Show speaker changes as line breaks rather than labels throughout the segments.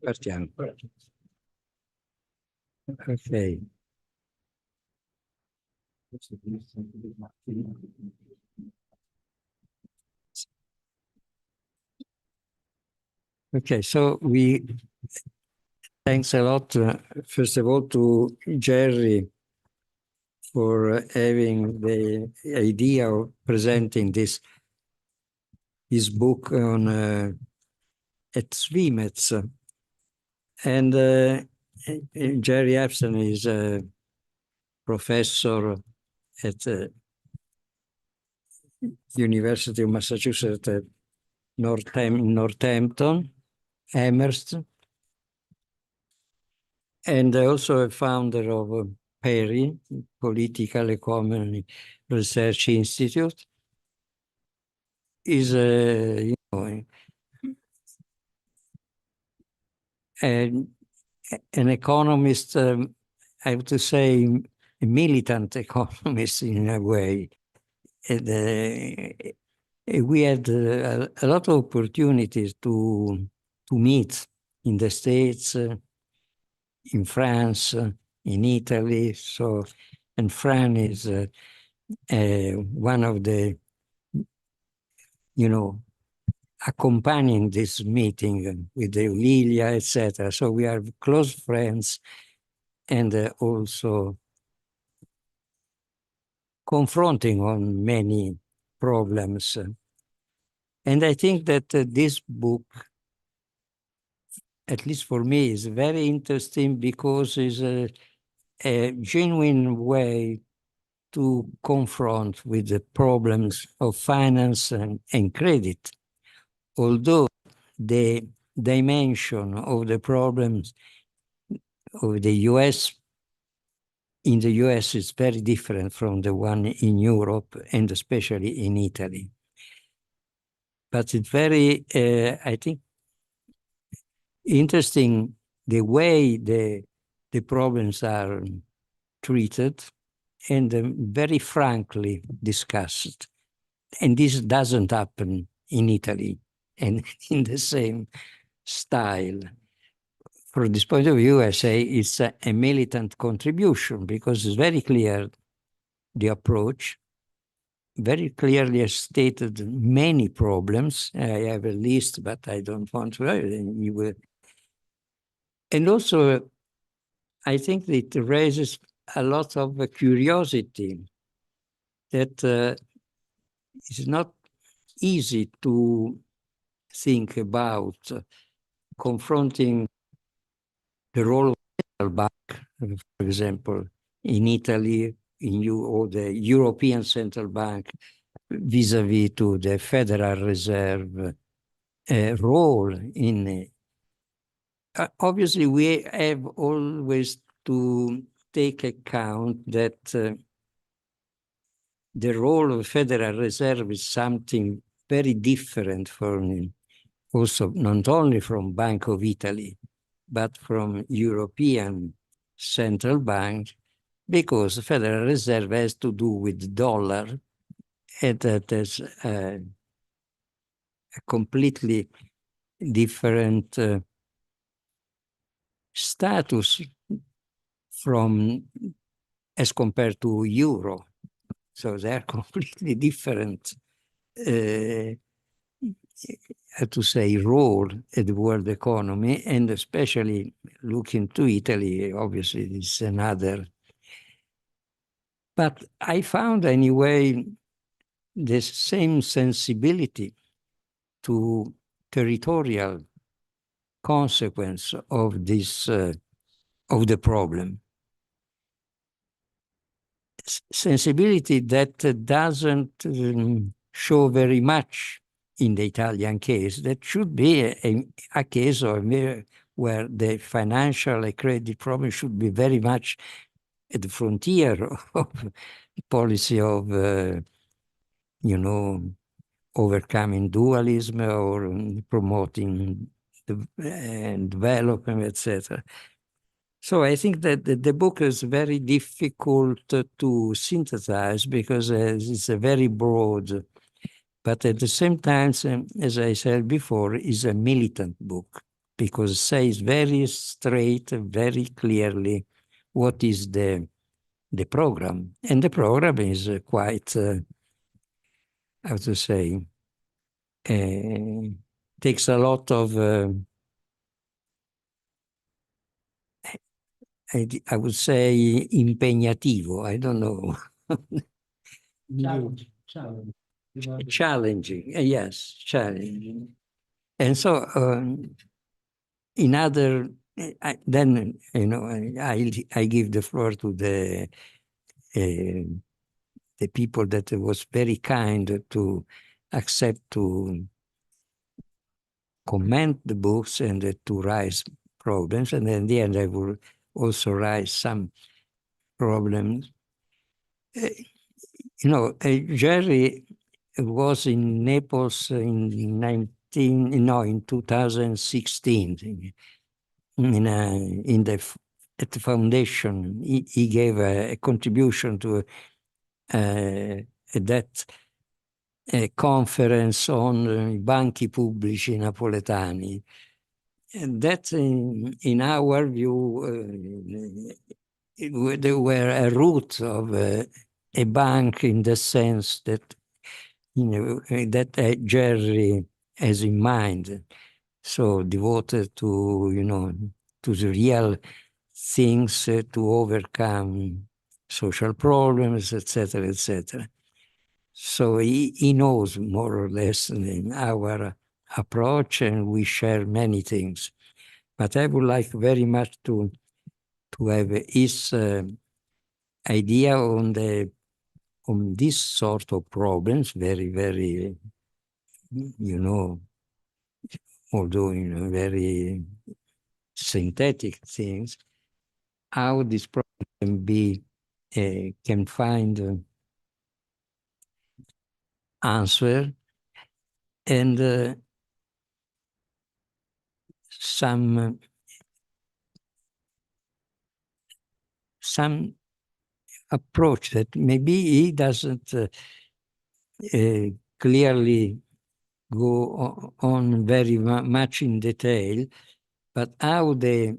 Partiamo. Ok. Okay, so thanks a lot, first of all, to Jerry for having the idea of presenting this book on at Svimets. And Jerry Epstein is a professor at University of Massachusetts at Northampton, Amherst, and also a founder of Ferri, Political Economy Research Institute. Is an economist, I have to say, a militant economist in a way. And, we had a lot of opportunities to meet in the States, in France, in Italy. So, and Fran is one of the, accompanying this meeting with the Lilia, etc. So we are close friends and also confronting on many problems. And I think that this book, at least for me, is very interesting because it's a genuine way to confront with the problems of finance and credit. Although the dimension of the problems of the US, in the US is very different from the one in Europe and especially in Italy. But it's very, I think, interesting the way the problems are treated and very frankly discussed. And this doesn't happen in Italy and in the same style. From this point of view, I say it's a militant contribution because it's very clear the approach, very clearly stated many problems. I have a list, but I don't want to write it. You will. And also, I think it raises a lot of curiosity that it's not easy to think about confronting the role of the central bank, for example, in Italy, or the European Central Bank vis-à-vis to the Federal Reserve role in. Obviously, we have always to take account that the role of the Federal Reserve is something very different from also not only from Bank of Italy, but from European Central Bank, because the Federal Reserve has to do with the dollar, and that is a completely different status from as compared to euro. So they are completely different, how to say, role at the world economy, and especially looking to Italy, obviously it's another. But I found anyway the same sensibility to territorial consequence of this, of the problem. Sensibility that doesn't show very much in the Italian case. That should be a case where the financial and credit problem should be very much at the frontier of policy of, overcoming dualism or promoting development, etc. So I think that the book is very difficult to synthesize because it's a very broad, but at the same time, as I said before, is a militant book because it says very straight, very clearly what is the program. And the program is quite, how to say, takes a lot of, I would say, impegnativo. I don't know. Challenging, yes, challenging. And so in other, then, I give the floor to the people that was very kind to accept to comment the books and to raise problems. And in the end, I will also raise some problems. Jerry was in Naples in 2016 at the foundation. He gave a contribution to that conference on I banchi pubblici napoletani. And that, in our view, they were a root of a bank in the sense that, that Jerry has in mind. So devoted to, to the real things to overcome social problems, etc., etc. So he knows more or less our approach, and we share many things. But I would like very much to have his idea on this sort of problems, very, very, although very synthetic things, how this problem can find answer, and some approach that maybe he doesn't clearly go on very much in detail, but how the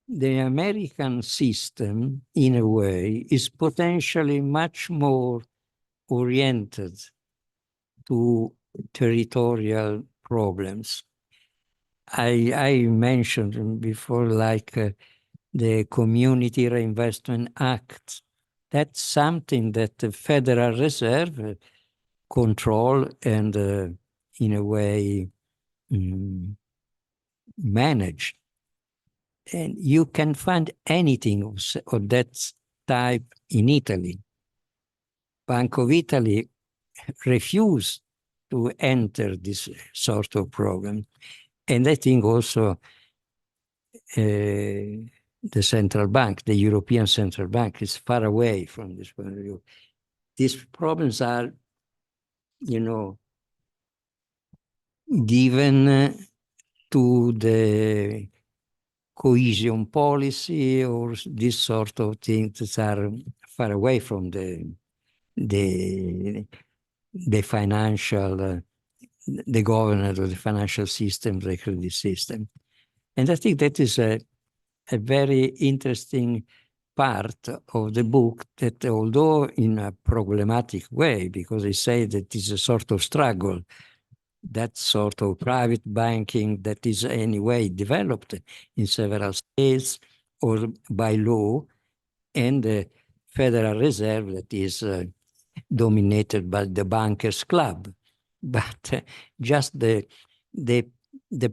American system, in a way, is potentially much more oriented to territorial problems. I mentioned before, like the Community Reinvestment Act. That's something that the Federal Reserve control and, in a way, manage. And you can find anything of that type in Italy. Bank of Italy refused to enter this sort of program. And I think also the central bank, the European Central Bank, is far away from this point of view. These problems are, given to the cohesion policy or this sort of things that are far away from the financial, the governance of the financial system, the credit system. And I think that is a very interesting part of the book, that although in a problematic way, because they say that it's a sort of struggle, that sort of private banking that is anyway developed in several states or by law, and the Federal Reserve that is dominated by the bankers club. But just the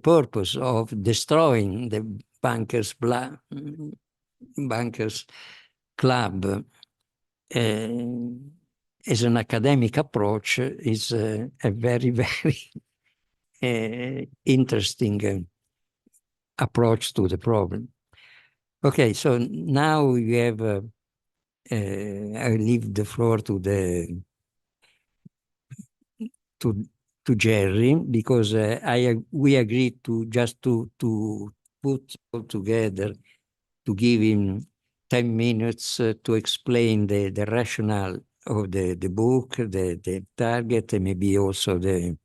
purpose of destroying the bankers club as an academic approach is a very, very interesting approach to the problem. Okay, so now we have, I leave the floor to Jerry, because we agreed to just to put all together, to give him 10 minutes to explain the rationale of the book, the target, and maybe also the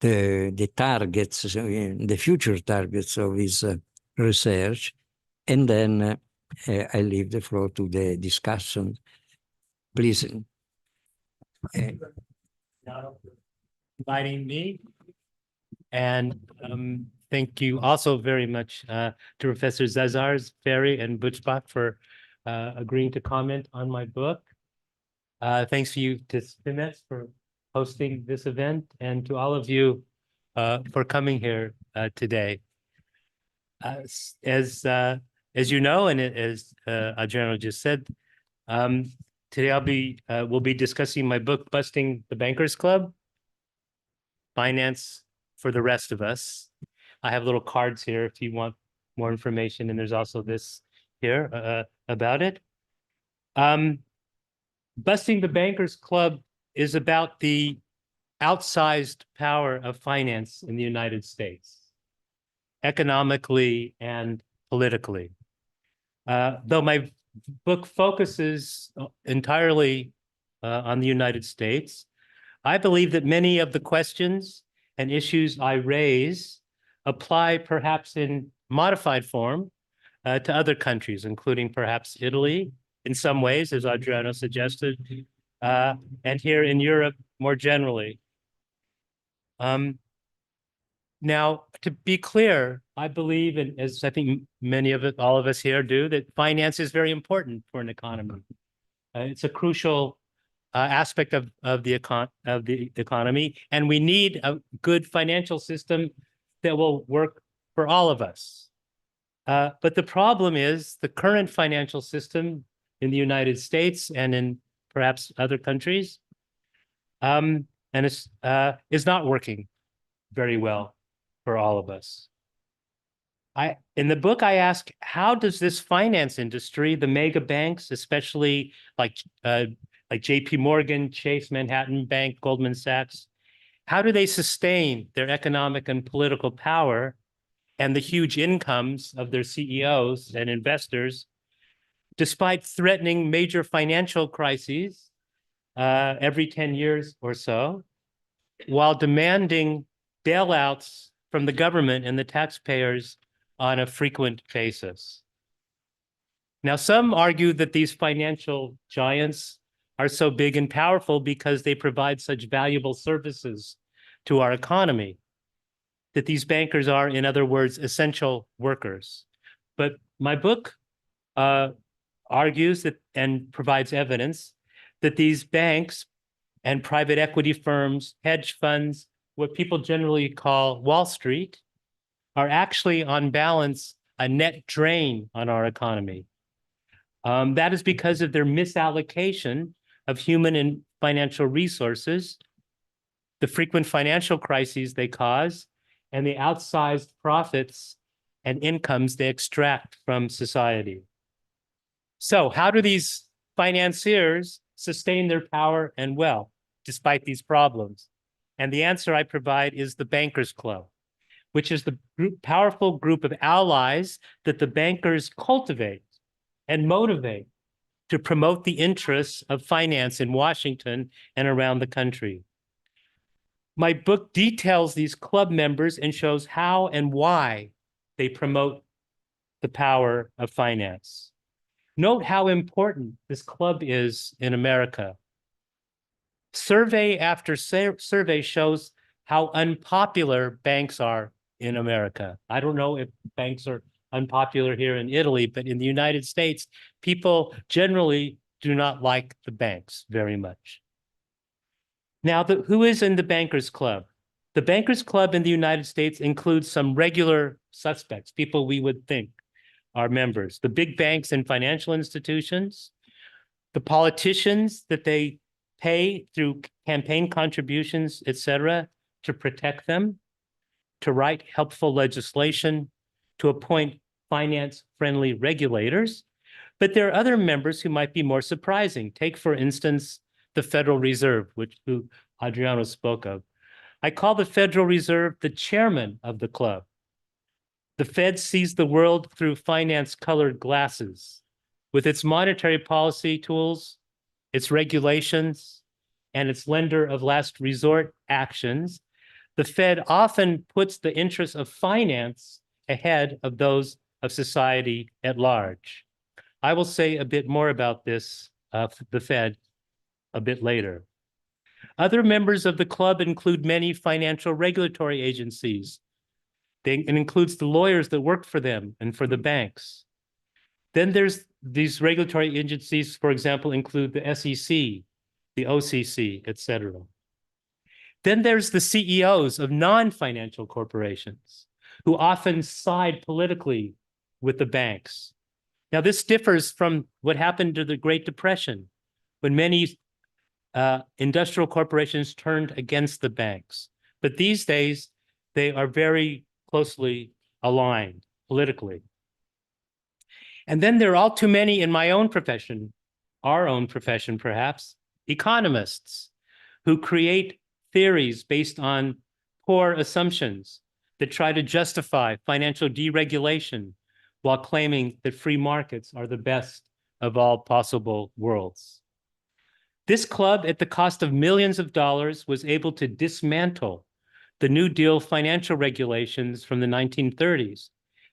the targets, the future targets of his research, and then I leave the floor to the discussion. Please.
Inviting me. And thank you also very much to Professor Zazzaro, Ferri, and Butzbach for agreeing to comment on my book. Thanks to you to Spinet for hosting this event, and to all of you for coming here today. As you know, and as Adriano just said, today we'll be discussing my book, Busting the Bankers Club: Finance for the Rest of Us. I have little cards here if you want more information, and there's also this here about it. Busting the Bankers Club is about the outsized power of finance in the United States, economically and politically. Though my book focuses entirely on the United States, I believe that many of the questions and issues I raise apply perhaps in modified form to other countries, including perhaps Italy in some ways, as Adriano suggested, and here in Europe more generally. Now, to be clear, I believe, and as I think all of us here do, that finance is very important for an economy. It's a crucial aspect of the economy, and we need a good financial system that will work for all of us. But the problem is the current financial system in the United States and in perhaps other countries, and is not working very well for all of us. In the book, I ask, how does this finance industry, the mega banks, especially like JP Morgan, Chase Manhattan Bank, Goldman Sachs, how do they sustain their economic and political power and the huge incomes of their CEOs and investors, despite threatening major financial crises every 10 years or so, while demanding bailouts from the government and the taxpayers on a frequent basis? Now, some argue that these financial giants are so big and powerful because they provide such valuable services to our economy, that these bankers are, in other words, essential workers. But my book argues that, and provides evidence, that these banks and private equity firms, hedge funds, what people generally call Wall Street, are actually, on balance, a net drain on our economy. That is because of their misallocation of human and financial resources, the frequent financial crises they cause, and the outsized profits and incomes they extract from society. So how do these financiers sustain their power and wealth despite these problems? And the answer I provide is the Bankers Club, which is the powerful group of allies that the bankers cultivate and motivate to promote the interests of finance in Washington and around the country. My book details these club members and shows how and why they promote the power of finance. Note how important this club is in America. Survey after survey shows how unpopular banks are in America. I don't know if banks are unpopular here in Italy, but in the United States, people generally do not like the banks very much. Now, who is in the Bankers Club? The Bankers Club in the United States includes some regular suspects, people we would think are members: the big banks and financial institutions, the politicians that they pay through campaign contributions, etc., to protect them, to write helpful legislation, to appoint finance-friendly regulators. But there are other members who might be more surprising. Take, for instance, the Federal Reserve, who Adriano spoke of. I call the Federal Reserve the chairman of the club. The Fed sees the world through finance-colored glasses. With its monetary policy tools, its regulations, and its lender of last resort actions, the Fed often puts the interests of finance ahead of those of society at large. I will say a bit more about this, the Fed, a bit later. Other members of the club include many financial regulatory agencies. It includes the lawyers that work for them and for the banks. Then there's these regulatory agencies, for example, include the SEC, the OCC, et cetera. Then there's the CEOs of non-financial corporations who often side politically with the banks. Now, this differs from what happened to the Great Depression, when many industrial corporations turned against the banks. But these days, they are very closely aligned politically. And then there are all too many in my own profession, our own profession perhaps, economists who create theories based on poor assumptions that try to justify financial deregulation while claiming that free markets are the best of all possible worlds. This club, at the cost of millions of dollars, was able to dismantle the New Deal financial regulations from the 1930s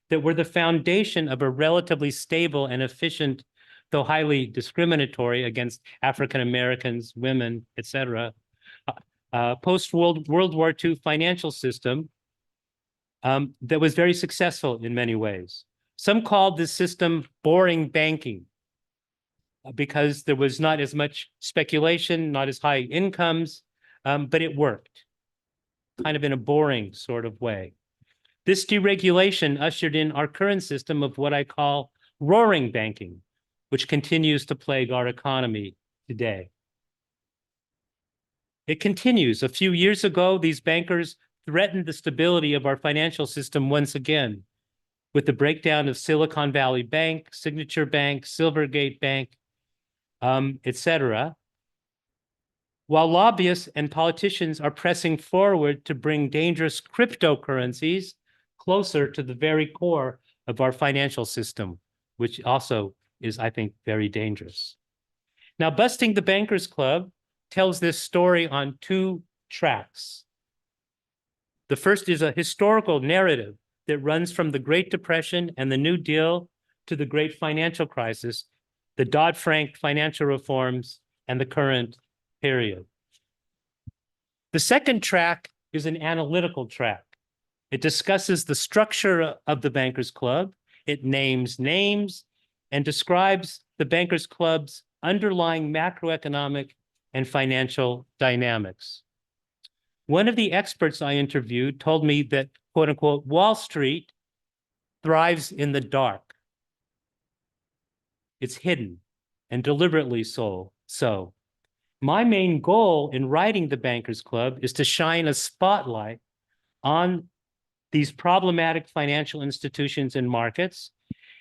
that were the foundation of a relatively stable and efficient, though highly discriminatory against African Americans, women, et cetera, post-World War II financial system that was very successful in many ways. Some called this system boring banking because there was not as much speculation, not as high incomes, but it worked, kind of in a boring sort of way. This deregulation ushered in our current system of what I call roaring banking, which continues to plague our economy today. It continues. A few years ago, these bankers threatened the stability of our financial system once again with the breakdown of Silicon Valley Bank, Signature Bank, Silvergate Bank, et cetera, while lobbyists and politicians are pressing forward to bring dangerous cryptocurrencies closer to the very core of our financial system, which also is, I think, very dangerous. Now, Busting the Bankers Club tells this story on two tracks. The first is a historical narrative that runs from the Great Depression and the New Deal to the Great Financial Crisis, the Dodd-Frank financial reforms, and the current period. The second track is an analytical track. It discusses the structure of the Bankers Club. It names names and describes the Bankers Club's underlying macroeconomic and financial dynamics. One of the experts I interviewed told me that, quote unquote, Wall Street thrives in the dark. It's hidden and deliberately so. My main goal in writing the Bankers Club is to shine a spotlight on these problematic financial institutions and markets,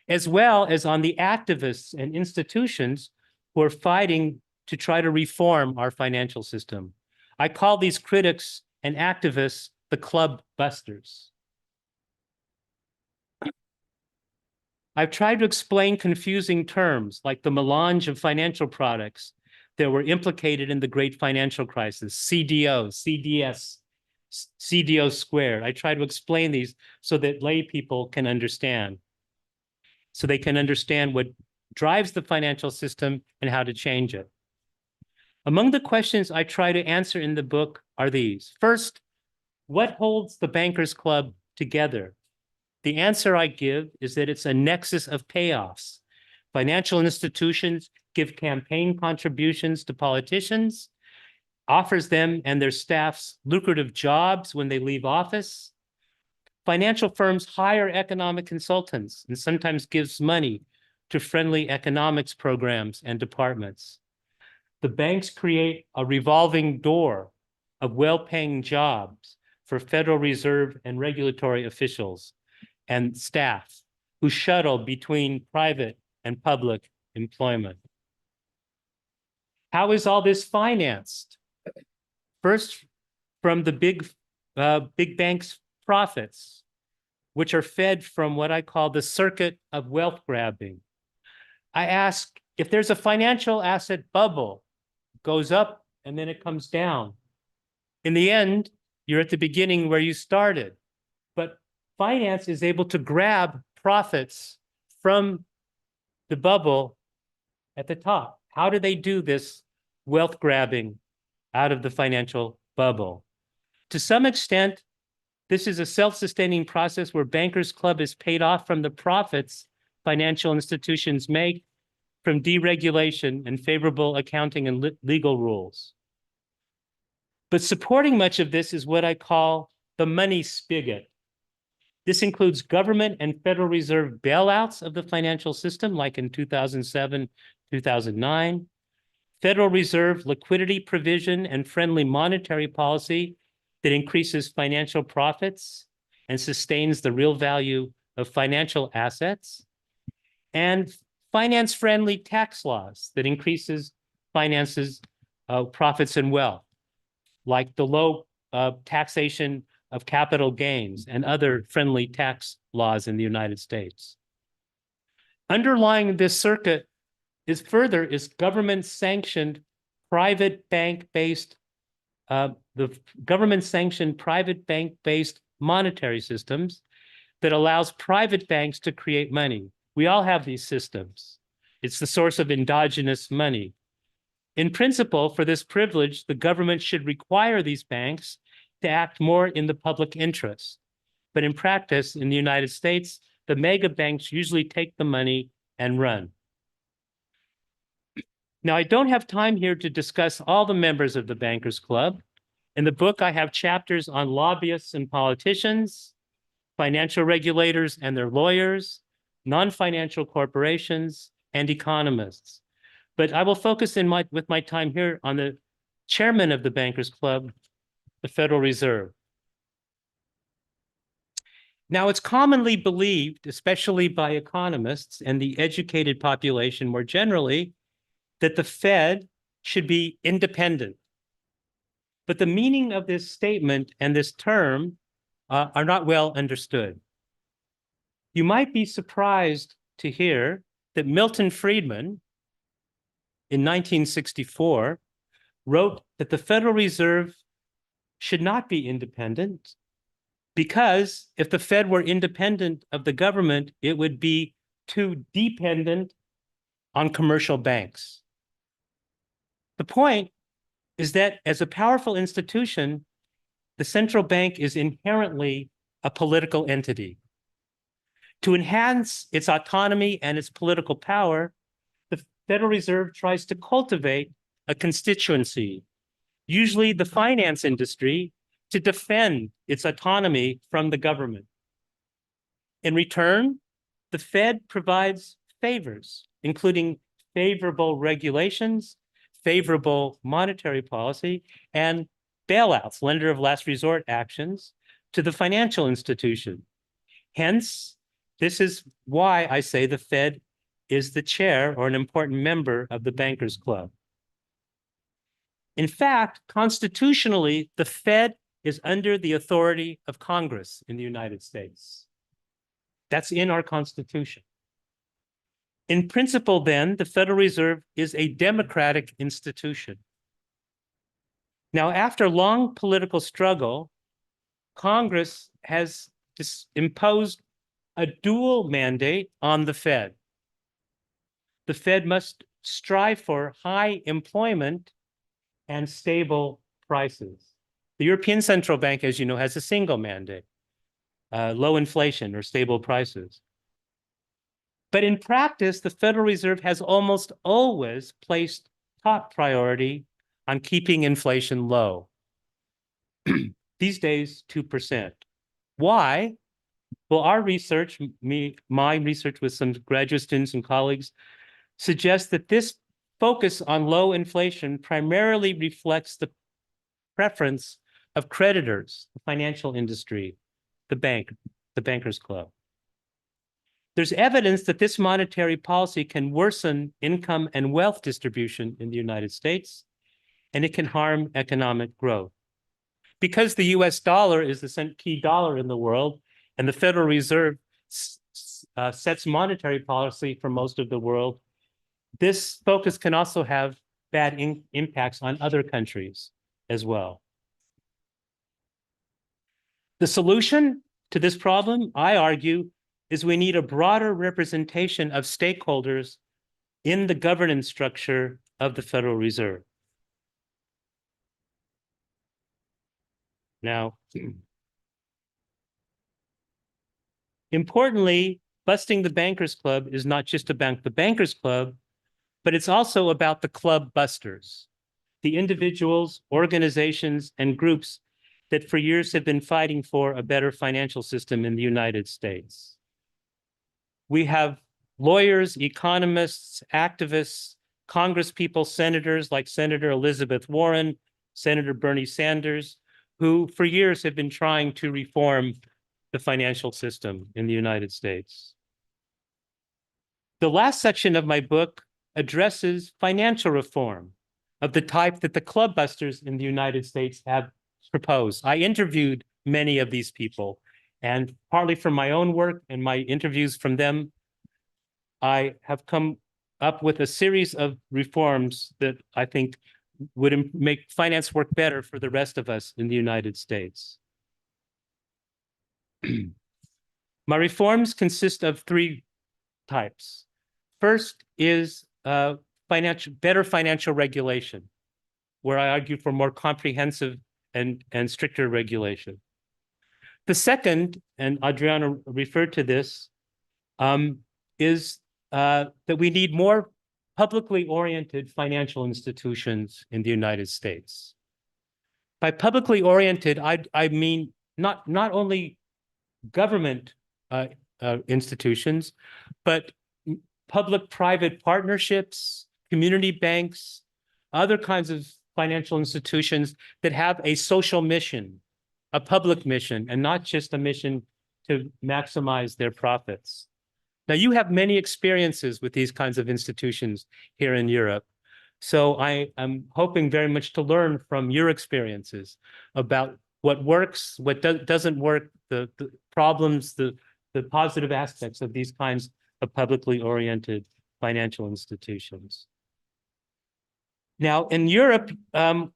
as well as on the activists and institutions who are fighting to try to reform our financial system. I call these critics and activists the club busters. I've tried to explain confusing terms like the melange of financial products that were implicated in the Great Financial Crisis, CDO, CDS, CDO squared. I try to explain these so that lay people can understand, so they can understand what drives the financial system and how to change it. Among the questions I try to answer in the book are these. First, what holds the Bankers Club together? The answer I give is that it's a nexus of payoffs. Financial institutions give campaign contributions to politicians, offers them and their staffs lucrative jobs when they leave office. Financial firms hire economic consultants and sometimes gives money to friendly economics programs and departments. The banks create a revolving door of well-paying jobs for Federal Reserve and regulatory officials and staff who shuttle between private and public employment. How is all this financed? First, from the big banks' profits, which are fed from what I call the circuit of wealth grabbing. I ask, if there's a financial asset bubble, it goes up and then it comes down. In the end, You're at the beginning where you started. But finance is able to grab profits from the bubble at the top. How do they do this wealth grabbing out of the financial bubble? To some extent, this is a self-sustaining process where Bankers Club is paid off from the profits financial institutions make from deregulation and favorable accounting and legal rules. But supporting much of this is what I call the money spigot. This includes government and Federal Reserve bailouts of the financial system, like in 2007, 2009, Federal Reserve liquidity provision and friendly monetary policy that increases financial profits and sustains the real value of financial assets, and finance-friendly tax laws that increases finances, profits and wealth, like the low taxation of capital gains and other friendly tax laws in the United States. Underlying this circuit is government-sanctioned private bank-based, the government-sanctioned private bank-based monetary systems that allows private banks to create money. We all have these systems. It's the source of endogenous money. In principle, for this privilege, the government should require these banks to act more in the public interest. But in practice, in the United States, the mega banks usually take the money and run. Now, I don't have time here to discuss all the members of the Bankers Club. In the book, I have chapters on lobbyists and politicians, financial regulators and their lawyers, non-financial corporations, and economists. But I will focus with my time here on the chairman of the Bankers Club, the Federal Reserve. Now, it's commonly believed, especially by economists and the educated population more generally, that the Fed should be independent. But the meaning of this statement and this term are not well understood. You might be surprised to hear that Milton Friedman, in 1964, wrote that the Federal Reserve should not be independent because if the Fed were independent of the government, it would be too dependent on commercial banks. The point is that as a powerful institution, the central bank is inherently a political entity. To enhance its autonomy and its political power, the Federal Reserve tries to cultivate a constituency, usually the finance industry, to defend its autonomy from the government. In return, the Fed provides favors, including favorable regulations, favorable monetary policy, and bailouts, lender of last resort actions, to the financial institution. Hence, this is why I say the Fed is the chair or an important member of the Bankers Club. In fact, constitutionally, the Fed is under the authority of Congress in the United States. That's in our Constitution. In principle, then, the Federal Reserve is a democratic institution. Now, after long political struggle, Congress has imposed a dual mandate on the Fed. The Fed must strive for high employment and stable prices. The European Central Bank, as you know, has a single mandate, low inflation or stable prices. But in practice, the Federal Reserve has almost always placed top priority on keeping inflation low. These days, 2%. Why? Well, our research, my research with some graduate students and colleagues, suggests that this focus on low inflation primarily reflects the preference of creditors, the financial industry, the bank, the Bankers Club. There's evidence that this monetary policy can worsen income and wealth distribution in the United States, and it can harm economic growth. Because the US dollar is the key dollar in the world, and the Federal Reserve sets monetary policy for most of the world, this focus can also have bad impacts on other countries as well. The solution to this problem, I argue, is we need a broader representation of stakeholders in the governance structure of the Federal Reserve. Now, importantly, busting the Bankers Club is not just about the Bankers Club, but it's also about the club busters, the individuals, organizations, and groups that for years have been fighting for a better financial system in the United States. We have lawyers, economists, activists, congresspeople, senators like Senator Elizabeth Warren, Senator Bernie Sanders, who for years have been trying to reform the financial system in the United States. The last section of my book addresses financial reform of the type that the club busters in the United States have proposed. I interviewed many of these people, and partly from my own work and my interviews from them, I have come up with a series of reforms that I think would make finance work better for the rest of us in the United States. My reforms consist of three types. First is better financial regulation, where I argue for more comprehensive and stricter regulation. The second, and Adriana referred to this, is that we need more publicly oriented financial institutions in the United States. By publicly oriented, I mean not only government institutions, but public-private partnerships, community banks, other kinds of financial institutions that have a social mission, a public mission, and not just a mission to maximize their profits. Now, you have many experiences with these kinds of institutions here in Europe. So I am hoping very much to learn from your experiences about what works, what doesn't work, the problems, the positive aspects of these kinds of publicly oriented financial institutions. Now, in Europe,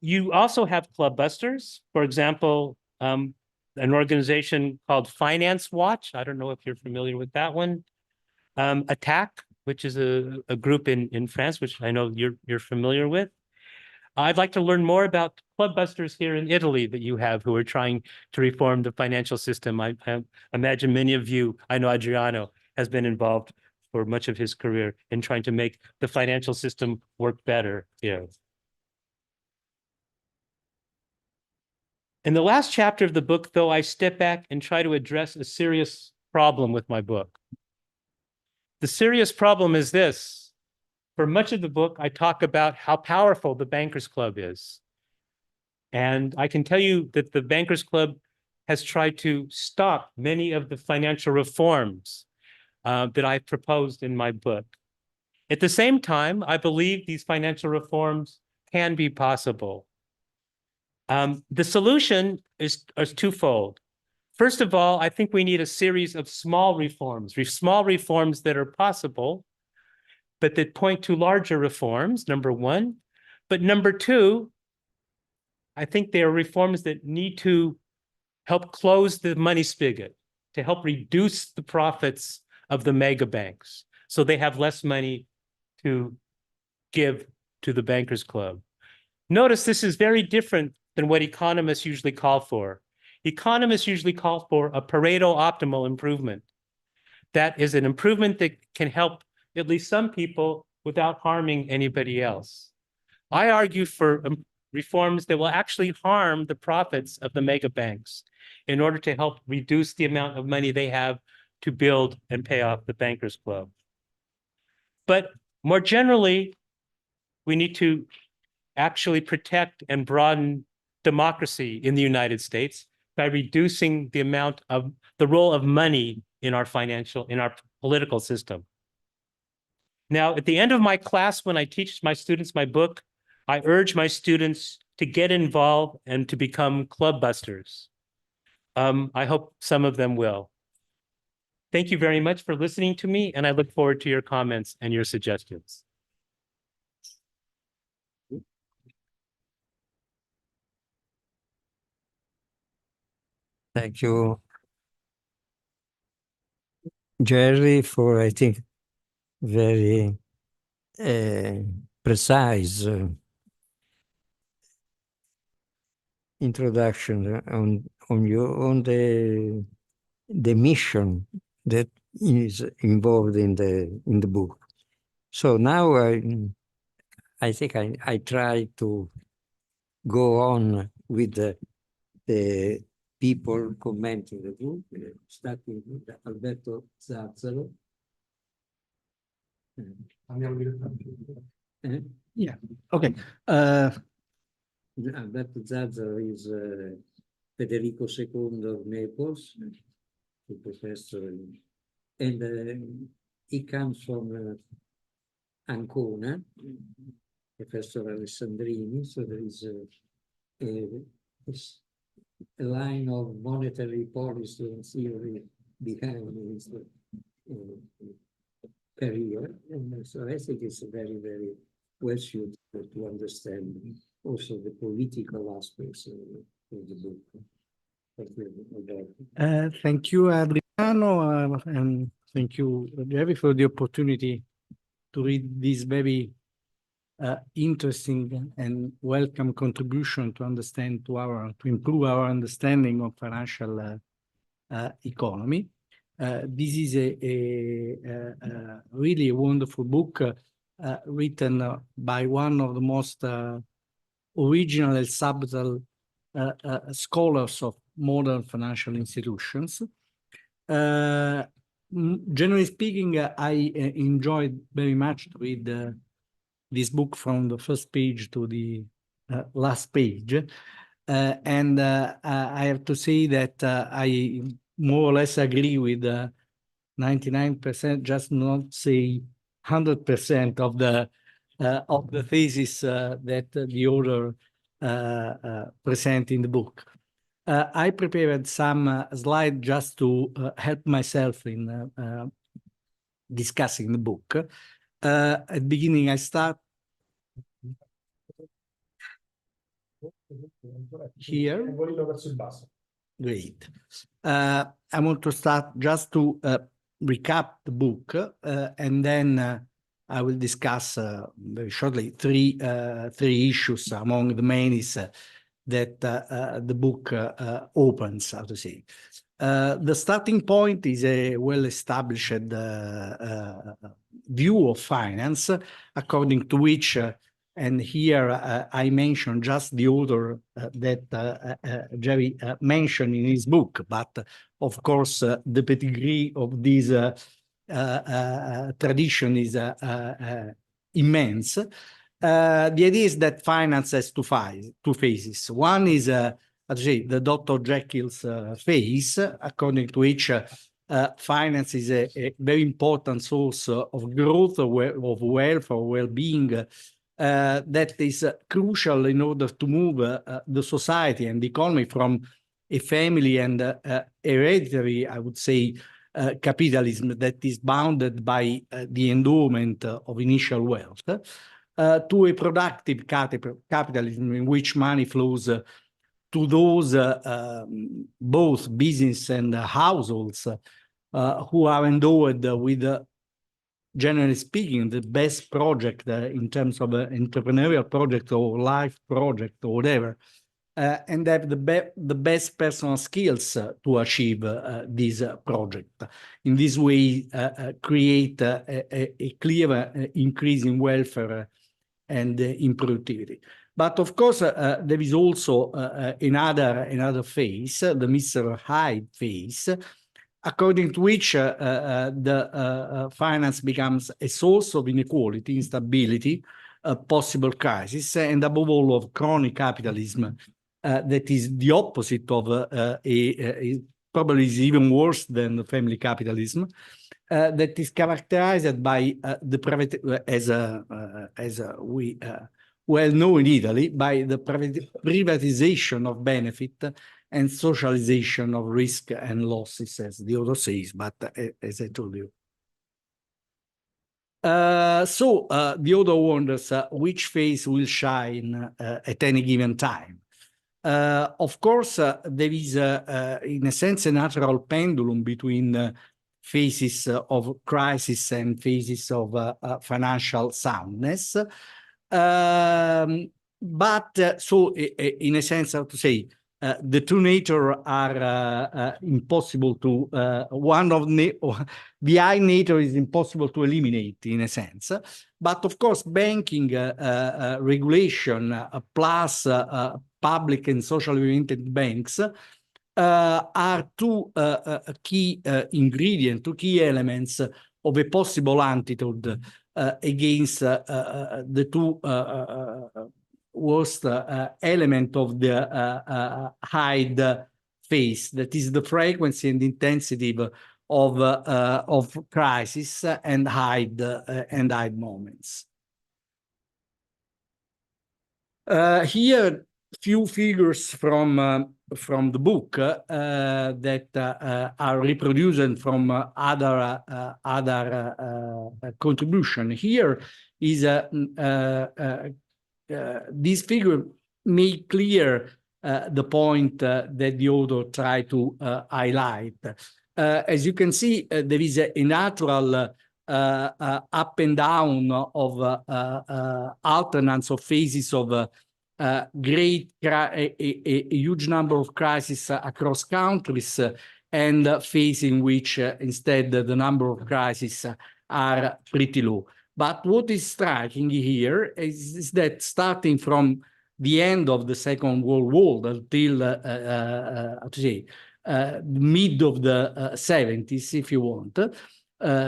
you also have club busters. For example, an organization called Finance Watch. I don't know if you're familiar with that one. Attack, which is a group in France, which I know you're familiar with. I'd like to learn more about club busters here in Italy that you have who are trying to reform the financial system. I imagine many of you, I know Adriano has been involved for much of his career in trying to make the financial system work better here. In the last chapter of the book, though, I step back and try to address a serious problem with my book. The serious problem is this. For much of the book, I talk about how powerful the Bankers Club is. And I can tell you that the Bankers Club has tried to stop many of the financial reforms that I proposed in my book. At the same time, I believe these financial reforms can be possible. The solution is twofold. First of all, I think we need a series of small reforms that are possible, but that point to larger reforms, number one. But number two, I think they are reforms that need to help close the money spigot, to help reduce the profits of the mega banks, so they have less money to give to the Bankers Club. Notice this is very different than what economists usually call for. Economists usually call for a Pareto optimal improvement. That is an improvement that can help at least some people without harming anybody else. I argue for reforms that will actually harm the profits of the mega banks in order to help reduce the amount of money they have to build and pay off the Bankers Club. But more generally, we need to actually protect and broaden democracy in the United States by reducing the amount of the role of money in our political system. Now, at the end of my class, when I teach my students my book, I urge my students to get involved and to become club busters. I hope some of them will. Thank you very much for listening to me, and I look forward to your comments and your suggestions.
Thank you, Jerry, for, I think, very precise introduction on the mission that is involved in the book. So now I think I try to go on with the people commenting the book, starting with Alberto Zazzaro.
Yeah, okay.
Alberto Zazzaro is Federico II of Naples, the professor, and he comes from Ancona, Professor Alessandrini, so there is a line of monetary policy and theory behind his career, and so I think it's very, very well suited to understand also the political aspects of the book.
Thank you, Adriano, and thank you, Jerry, for the opportunity to read this very interesting and welcome contribution to improve our understanding of financial economy. This is a really wonderful book written by one of the most original and subtle scholars of modern financial institutions. Generally speaking, I enjoyed very much to read this book from the first page to the last page. And I have to say that I more or less agree with 99%, just not say 100% of the thesis that the author present in the book. I prepared some slides just to help myself in discussing the book. At the beginning, I start here. Great. I want to start just to recap the book, and then I will discuss very shortly three issues among the many that the book opens, how to say. The starting point is a well-established view of finance, according to which, and here I mention just the author that Jerry mentioned in his book, but of course the pedigree of this tradition is immense. The idea is that finance has two phases. One is the Dr. Jekyll's phase, according to which finance is a very important source of growth, of wealth, or well-being that is crucial in order to move the society and the economy from a family and hereditary, I would say, capitalism that is bounded by the endowment of initial wealth, to a productive capitalism in which money flows to those both business and households who are endowed with, generally speaking, the best project in terms of entrepreneurial project or life project or whatever, and have the best personal skills to achieve this project. In this way, create a clear increase in welfare and in productivity. But of course, there is also another phase, the Mr. Hyde phase, according to which the finance becomes a source of inequality, instability, possible crisis, and above all of chronic capitalism that is the opposite of probably is even worse than the family capitalism, that is characterized by the private, as we well know in Italy, by the privatization of benefit and socialization of risk and losses, as the author says, but as I told you. So the author wonders which phase will shine at any given time. Of course, there is, in a sense, a natural pendulum between phases of crisis and phases of financial soundness. So, in a sense, how to say, the two nature are impossible to, the high nature is impossible to eliminate, in a sense. But of course, banking regulation plus public and socially oriented banks are two key ingredients, two key elements of a possible antidote against the two worst element of the Hyde phase, that is the frequency and intensity of crisis and Hyde moments. Here, few figures from the book that are reproduced from other contribution. Here is this figure make clear the point that the author tried to highlight. As you can see, there is a natural up and down of alternance of phases of a huge number of crises across countries and phase in which instead the number of crises are pretty low. But what is striking here is that starting from the end of the Second World War until mid of the 70s, if you want,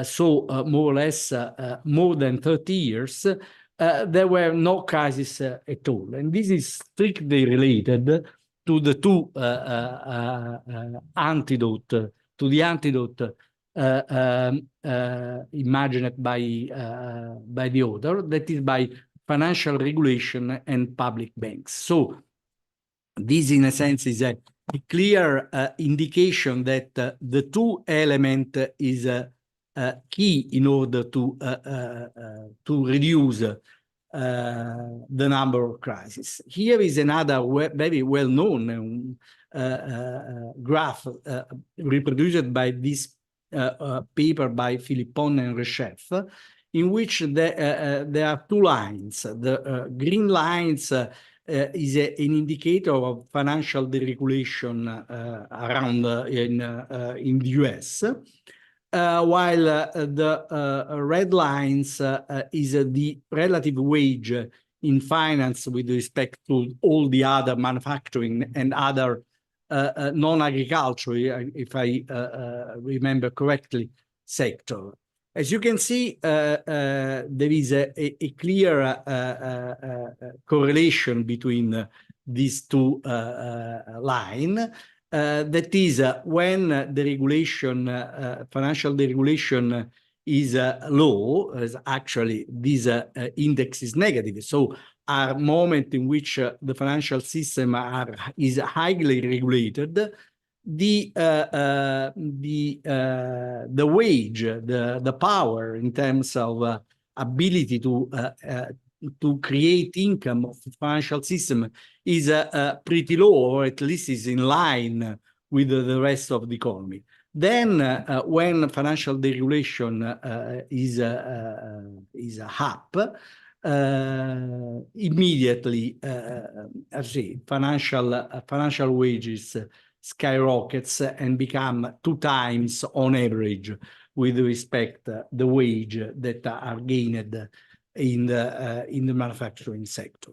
so more or less more than 30 years, there were no crises at all. And this is strictly related to the two antidote, to the antidote imagined by the author, that is by financial regulation and public banks. So this, in a sense, is a clear indication that the two element is key in order to reduce the number of crises. Here is another very well-known graph reproduced by this paper by Philippon and Reshef, in which there are two lines. The green lines is an indicator of financial deregulation around in the US, while the red lines is the relative wage in finance with respect to all the other manufacturing and other non-agricultural, if I remember correctly, sector. As you can see, there is a clear correlation between these two lines. That is, when the regulation, financial deregulation is low, as actually this index is negative. So a moment in which the financial system is highly regulated, the wage, the power in terms of ability to create income of the financial system is pretty low, or at least is in line with the rest of the economy. Then when financial deregulation is up, immediately financial wages skyrockets and become 2 times on average with respect the wage that are gained in the manufacturing sector.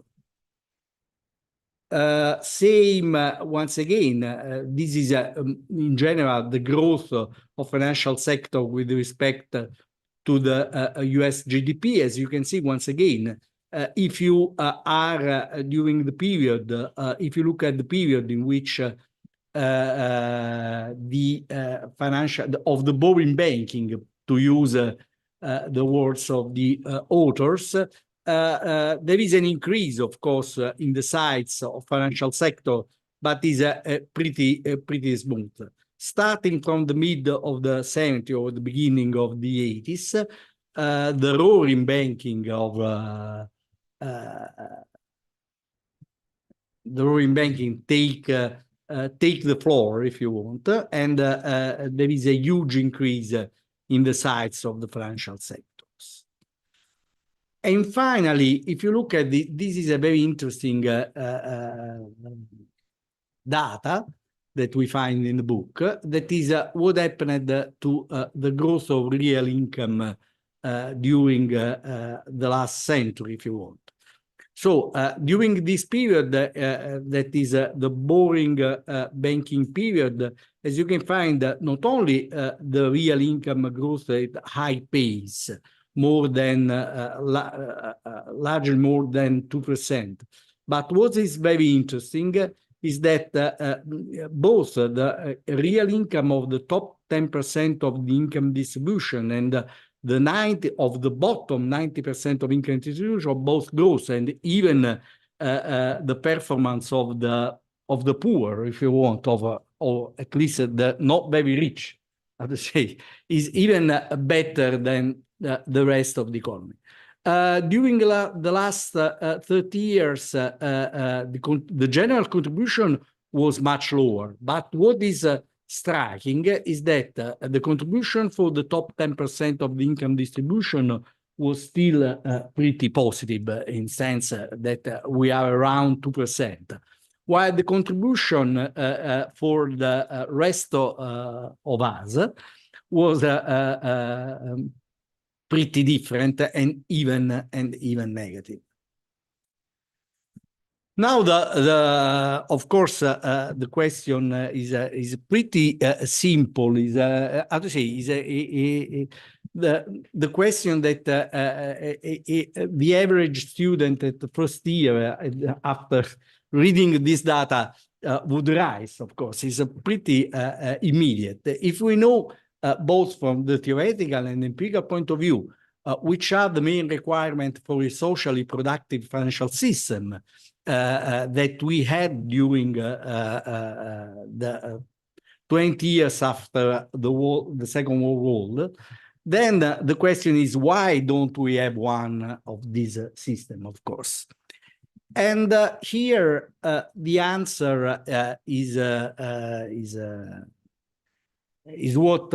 Same once again, this is in general the growth of financial sector with respect to the US GDP. As you can see, once again, if you are during the period, if you look at the period in which the financial of the boring banking, to use the words of the authors, there is an increase, of course, in the size of financial sector, but is pretty smooth. Starting from the mid of the 70s or the beginning of the 80s, the roaring banking of the role in banking take the floor, if you want, and there is a huge increase in the size of the financial sectors. And finally, if you look at this is a very interesting data that we find in the book, that is what happened to the growth of real income during the last century, if you want. So during this period, that is the boring banking period, as you can find, not only the real income growth at high pace, more than largely more than 2%. But what is very interesting is that both the real income of the top 10% of the income distribution and the 90 of the bottom 90% of income distribution both grows, and even the performance of the poor, if you want, or at least the not very rich, I would say, is even better than the rest of the economy. During the last 30 years, the general contribution was much lower. But what is striking is that the contribution for the top 10% of the income distribution was still pretty positive in sense that we are around 2%, while the contribution for the rest of us was pretty different and even negative. Now, of course, the question is pretty simple. How to say? The question that the average student at the first year after reading this data would rise, of course, is pretty immediate. If we know both from the theoretical and empirical point of view, which are the main requirements for a socially productive financial system that we had during the 20 years after the Second World War, then the question is, why don't we have one of these systems, of course? And here the answer is what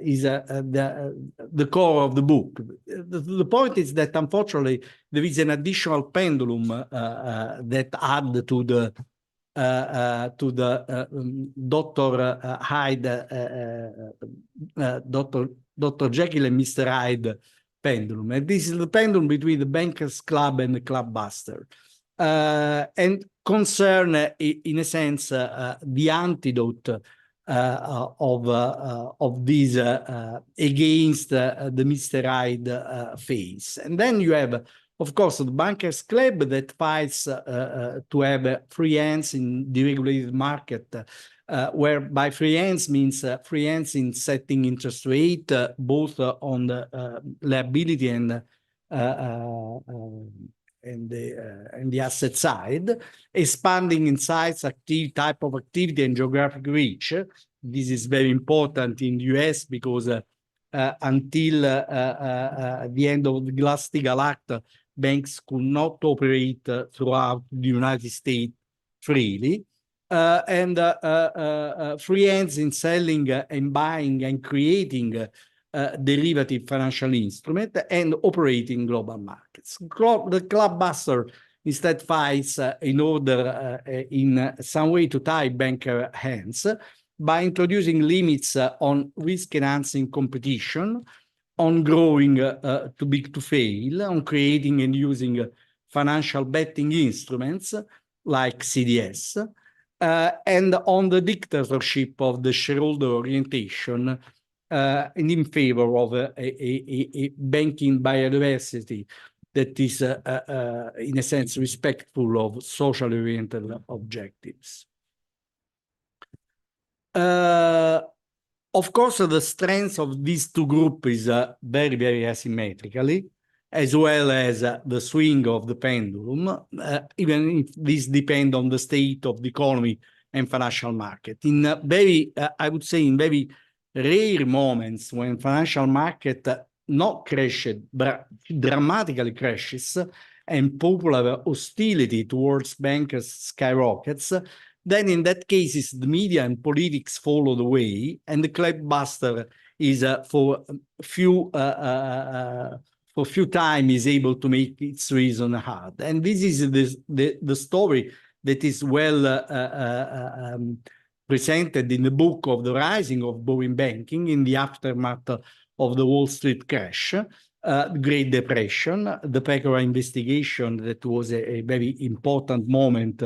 is the core of the book. The point is that, unfortunately, there is an additional pendulum that add to the Dr. Hyde, Dr. Jekyll and Mr. Hyde pendulum. And this is the pendulum between the Bankers Club and the Club Buster, and concern, in a sense, the antidote of this against the Mr. Hyde phase. And then you have, of course, the Bankers Club that fights to have free hands in deregulated market, whereby free hands means free hands in setting interest rate, both on the liability and the asset side, expanding in size, type of activity, and geographic reach. This is very important in the US because until the end of the Glass-Steagall Act, banks could not operate throughout the United States freely. And free hands in selling and buying and creating derivative financial instrument and operating global markets. The Club Buster instead fights in order in some way to tie banker hands by introducing limits on risk enhancing competition, on growing too big to fail, on creating and using financial betting instruments like CDS, and on the dictatorship of the shareholder orientation, and in favor of a banking biodiversity that is, in a sense, respectful of socially oriented objectives. Of course, the strength of these two groups is very, very asymmetrically, as well as the swing of the pendulum, even if this depends on the state of the economy and financial market. In very, I would say, in very rare moments when financial market not crashed, but dramatically crashes, and popular hostility towards bankers skyrockets, then in that case, the media and politics follow the way, and the clubbuster is for few time is able to make its reason hard. And this is the story that is well presented in the book of the rising of boring banking in the aftermath of the Wall Street crash, the Great Depression, the Pecora investigation that was a very important moment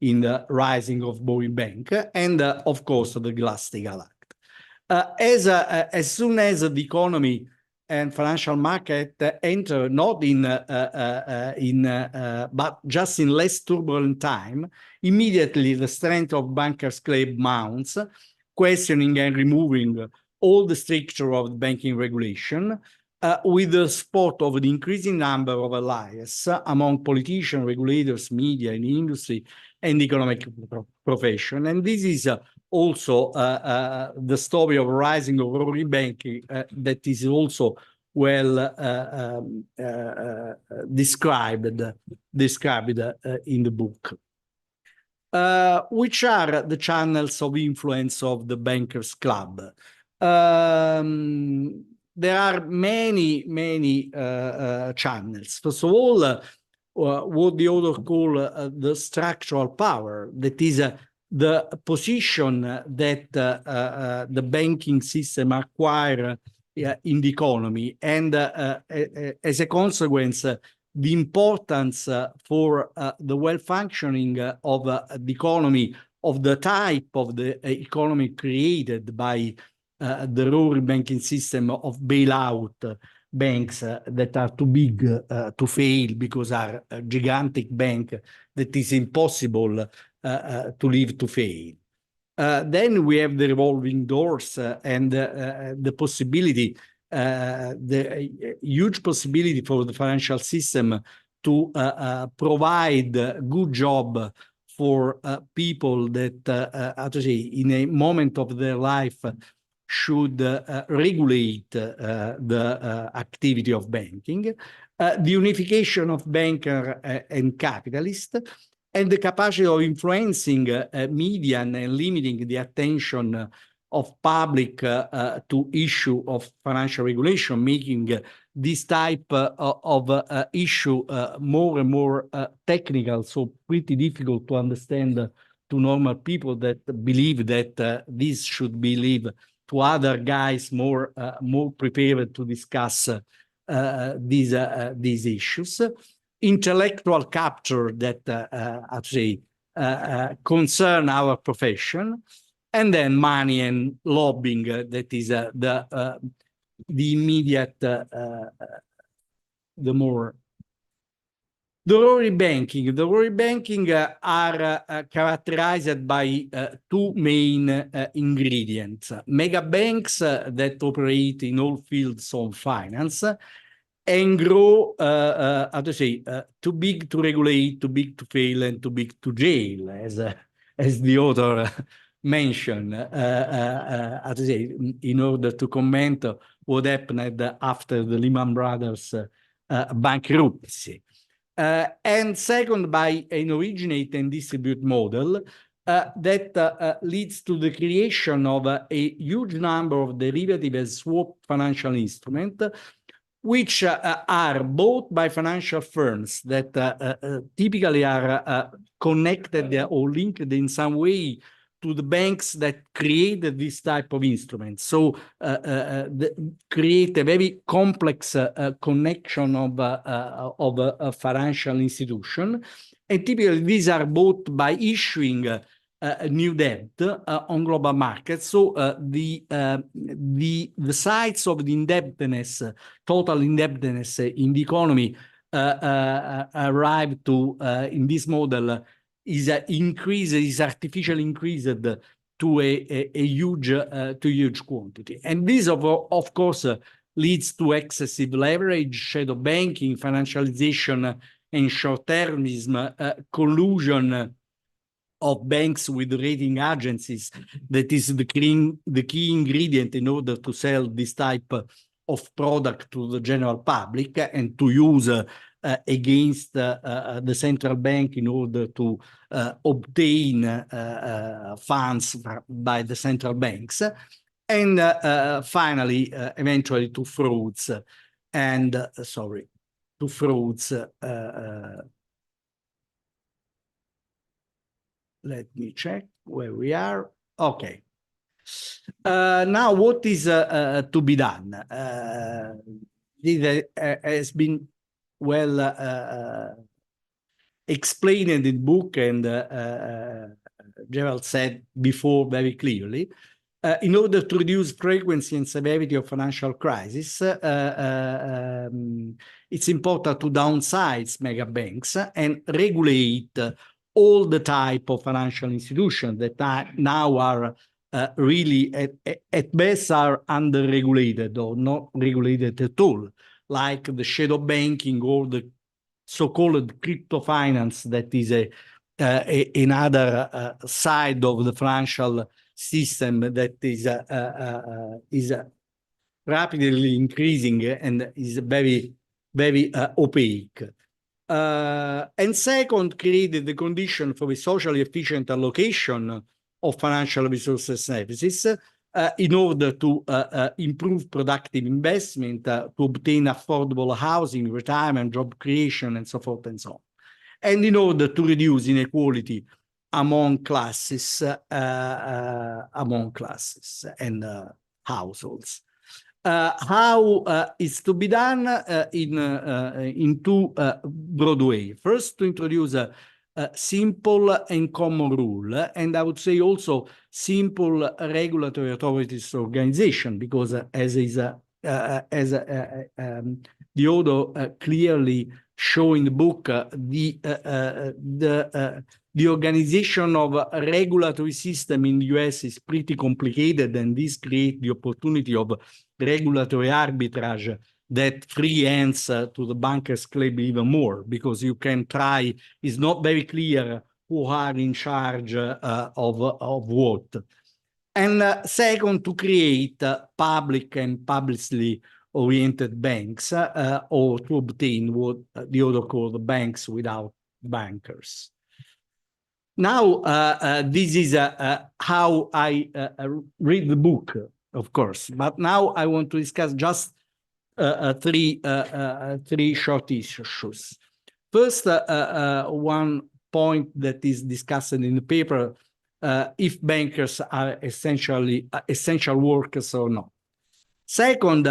in the rising of boring bank, and of course the Glass-Steagall Act. As soon as the economy and financial market enter not but just in less turbulent time, immediately the strength of bankers' club mounts, questioning and removing all the stricture of the banking regulation, with the support of the increasing number of allies among politicians, regulators, media, and industry, and economic profession. And this is also the story of rising of roaring banking that is also well described in the book. Which are the channels of influence of the bankers' club? There are many channels. First of all, what the author call the structural power, that is the position that the banking system acquire in the economy, and as a consequence, the importance for the well-functioning of the economy, of the type of the economy created by the roaring banking system of bailout banks that are too big to fail because are a gigantic bank that is impossible to leave to fail. Then we have the revolving doors and the possibility, the huge possibility for the financial system to provide a good job for people that, how to say, in a moment of their life should regulate the activity of banking, the unification of banker and capitalist, and the capacity of influencing media and limiting the attention of public to issue of financial regulation, making this type of issue more and more technical, so pretty difficult to understand to normal people that believe that this should be left to other guys more prepared to discuss these issues. Intellectual capture that actually concern our profession, and then money and lobbying that is the immediate the more. The roaring banking are characterized by two main ingredients: mega banks that operate in all fields of finance and grow, how to say, too big to regulate, too big to fail, and too big to jail, as the author mentioned, how to say, in order to comment what happened after the Lehman Brothers bankruptcy. And second, by an originate and distribute model that leads to the creation of a huge number of derivative and swap financial instruments, which are bought by financial firms that typically are connected or linked in some way to the banks that created this type of instruments. So create a very complex connection of a financial institution. And typically these are bought by issuing new debt on global markets. So the size of the indebtedness, total indebtedness in the economy arrived to, in this model, is artificially increased to a huge quantity. And this, of course, leads to excessive leverage, shadow banking, financialization, and short-termism, collusion of banks with rating agencies. That is the key ingredient in order to sell this type of product to the general public and to use against the central bank in order to obtain funds by the central banks, and finally, eventually to frauds and to frauds. Let me check where we are. Okay. Now, what is to be done? This has been well explained in the book, and Gerald said before very clearly. In order to reduce frequency and severity of financial crisis, it's important to downsize mega banks and regulate all the type of financial institutions that now are really at best are under-regulated or not regulated at all, like the shadow banking or the so-called crypto finance that is another side of the financial system that is rapidly increasing and is very, very opaque. And second, created the condition for a socially efficient allocation of financial resources services in order to improve productive investment, to obtain affordable housing, retirement, job creation, and so forth and so on. And in order to reduce inequality among classes and households. How is to be done in two broad ways. First, to introduce a simple and common rule, and I would say also simple regulatory authorities organization, because as the author clearly show in the book, the organization of a regulatory system in the US is pretty complicated, and this creates the opportunity of regulatory arbitrage that free hands to the bankers club even more, because you can try, it's not very clear who are in charge of what. And second, to create public and publicly oriented banks, or to obtain what the other called banks without bankers. Now, this is how I read the book, of course, but now I want to discuss just three short issues. First, one point that is discussed in the paper, if bankers are essential workers or not. Second,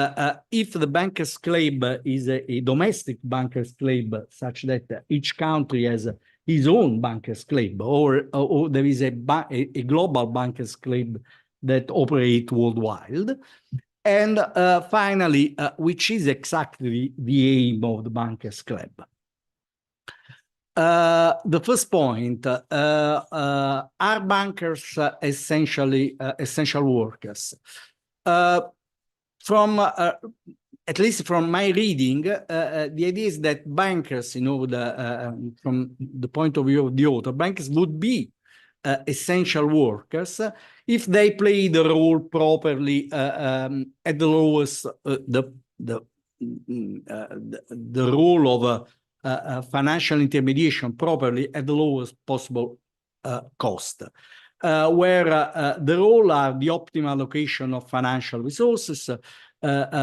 if the bankers club is a domestic bankers club, such that each country has his own bankers club, or there is a global bankers club that operate worldwide. And finally, which is exactly the aim of the bankers club. The first point, are bankers essential workers? From at least from my reading, the idea is that bankers, from the point of view of the author, bankers would be essential workers if they play the role properly at the lowest, the role of financial intermediation properly at the lowest possible cost. Where the role are the optimal allocation of financial resources,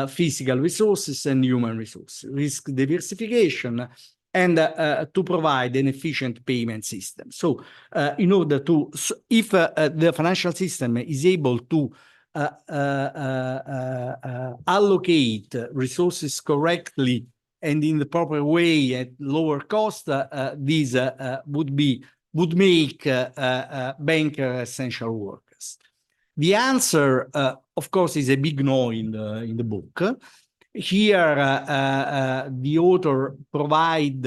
physical resources, and human resources, risk diversification, and to provide an efficient payment system. So in order to, if the financial system is able to allocate resources correctly and in the proper way at lower cost, these would make banker essential workers. The answer, of course, is a big no in the book. Here, the author provide,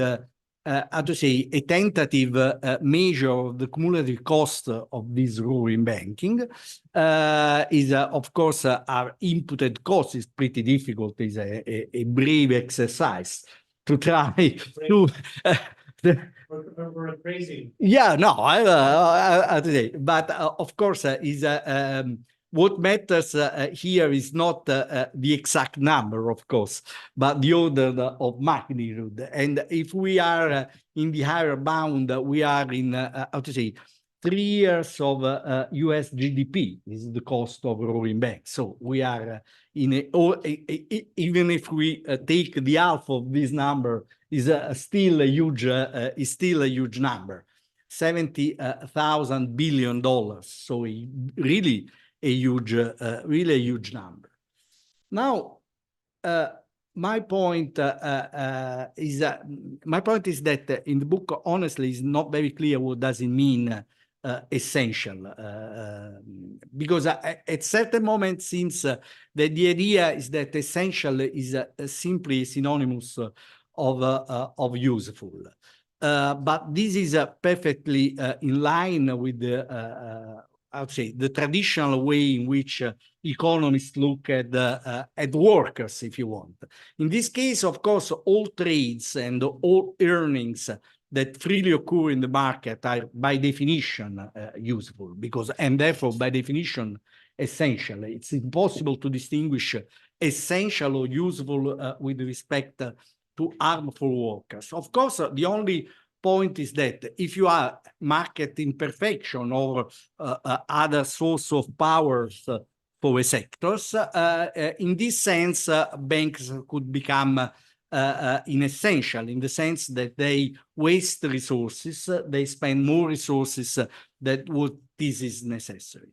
how to say, a tentative measure of the cumulative cost of this rule in banking. Is, of course, our inputted cost is pretty difficult. Is a brave exercise to try to.
We're crazy.
Yeah, no, I say, but of course, is what matters here is not the exact number, of course, but the order of magnitude. And if we are in the higher bound, we are in, how to say, 3 years of US GDP is the cost of rolling back. So we are in even if we take the half of this number, is still a huge number, $70,000 billion. So really a huge number. Now, my point is that in the book, honestly, is not very clear what does it mean essential, because at certain moment seems that the idea is that essential is simply synonymous of useful. But this is perfectly in line with the I would say the traditional way in which economists look at workers, if you want. In this case, of course, all trades and all earnings that freely occur in the market are by definition useful, because, and therefore by definition essential. It's impossible to distinguish essential or useful with respect to harmful workers. Of course, the only point is that if you are market imperfection or other source of powers for sectors, in this sense, banks could become inessential, in the sense that they waste resources, they spend more resources than what this is necessary.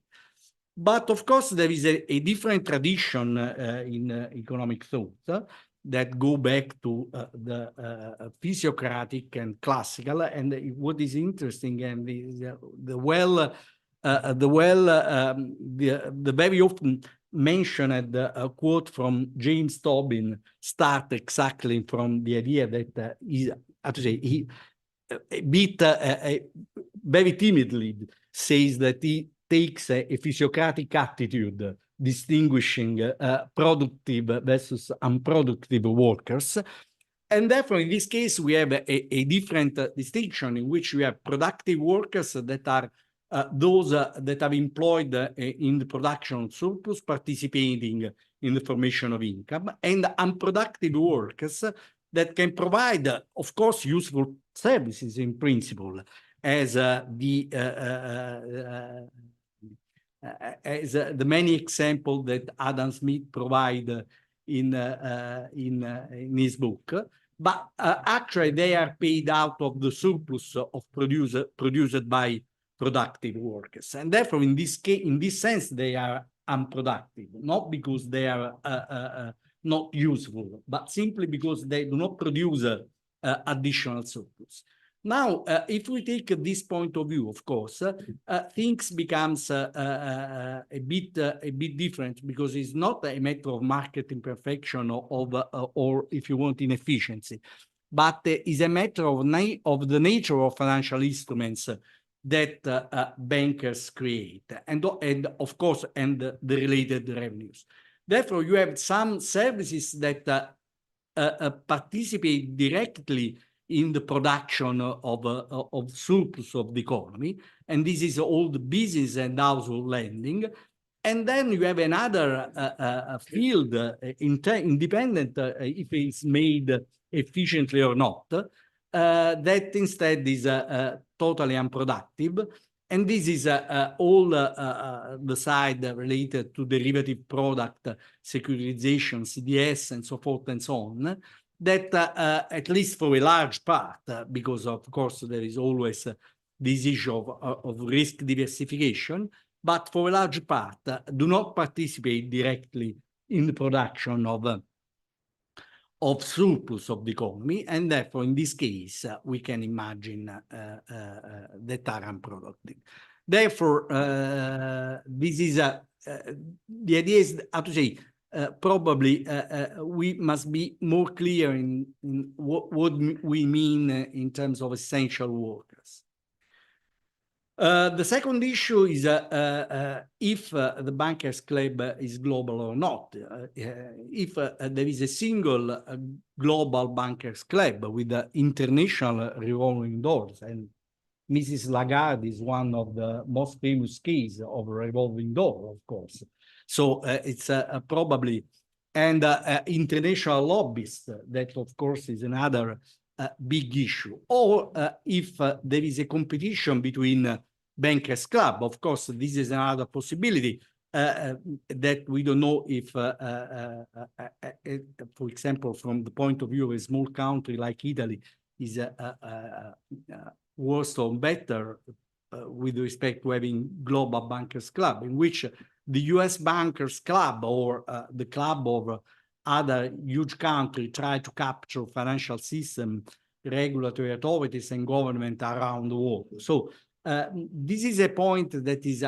But of course, there is a different tradition in economic thought that go back to the physiocratic and classical. And what is interesting and the very often mentioned quote from James Tobin start exactly from the idea that he, how to say, he a bit very timidly says that he takes a physiocratic attitude distinguishing productive versus unproductive workers. And therefore, in this case, we have a different distinction in which we have productive workers that are those that are employed in the production of surplus, participating in the formation of income, and unproductive workers that can provide, of course, useful services in principle, as the many examples that Adam Smith provide in his book, but actually they are paid out of the surplus of produced by productive workers, and therefore in this case, in this sense, they are unproductive, not because they are not useful, but simply because they do not produce additional surplus. Now, if we take this point of view, of course, things becomes a bit different, because it's not a matter of market imperfection or if you want, inefficiency, but is a matter of the nature of financial instruments that bankers create, and of course, and the related revenues. Therefore, you have some services that participate directly in the production of surplus of the economy, and this is all the business and household lending. And then you have another field, independent if it's made efficiently or not, that instead is totally unproductive. And this is all the side related to derivative product, securitization, CDS, and so forth and so on, that at least for a large part, because of course there is always this issue of risk diversification, but for a large part do not participate directly in the production of surplus of the economy, and therefore in this case we can imagine that are unproductive. Therefore, this is the idea is, how to say, probably we must be more clear in what we mean in terms of essential workers. The second issue is if the Bankers Club is global or not. If there is a single global Bankers Club with international revolving doors, and Mrs. Lagarde is one of the most famous cases of a revolving door, of course. So it's probably, and international lobbyists, that of course is another big issue. Or if there is a competition between bankers club, of course, this is another possibility that we don't know if, for example, from the point of view of a small country like Italy, is worse or better with respect to having global bankers club, in which the US bankers club or the club of other huge countries try to capture financial system, regulatory authorities and government around the world. So this is a point that is,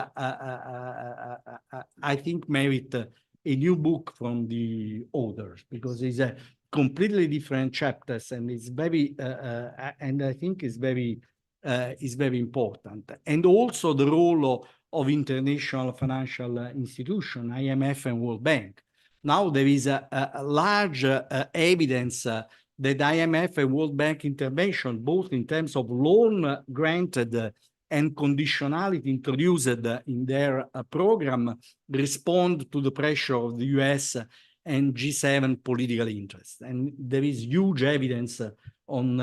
I think, merit a new book from the authors, because it's a completely different chapters, and it's very, and I think is very important. And also the role of international financial institution, IMF and World Bank. Now there is a large evidence that IMF and World Bank intervention, both in terms of loan granted and conditionality introduced in their program, respond to the pressure of the US and G7 political interests. And there is huge evidence on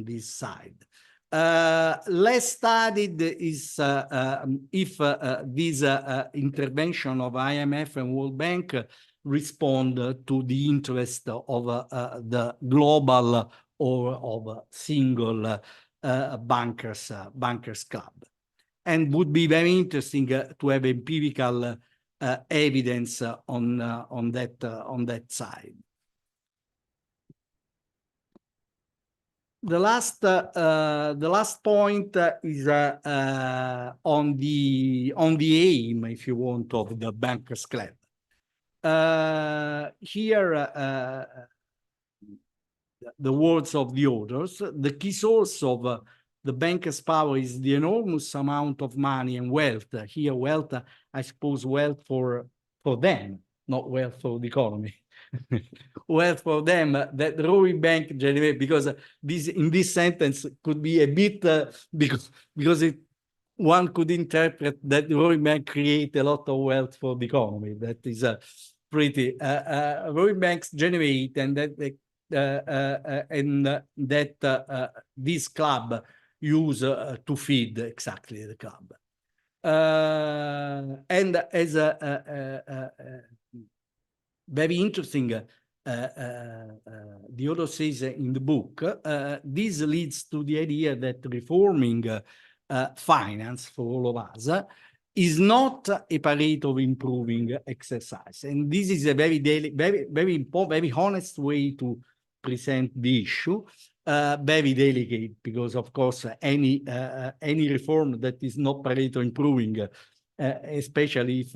this side. Less studied is if this intervention of IMF and World Bank respond to the interest of the global or of single bankers club. And would be very interesting to have empirical evidence on that side. The last point is on the aim, if you want, of the bankers club. Here, the words of the authors: the key source of the bankers' power is the enormous amount of money and wealth. Here, wealth, I suppose, wealth for them, not wealth for the economy. Wealth for them that the Roaring Bank generate, because this in this sentence could be a bit because one could interpret that the Roaring Bank create a lot of wealth for the economy. That is pretty Roaring Banks generate, and that this club use to feed exactly the club. And as very interesting, the author says in the book, this leads to the idea that reforming finance for all of us is not a Pareto improving exercise. And this is a very important, very honest way to present the issue. Very delicate, because of course any reform that is not Pareto improving, especially if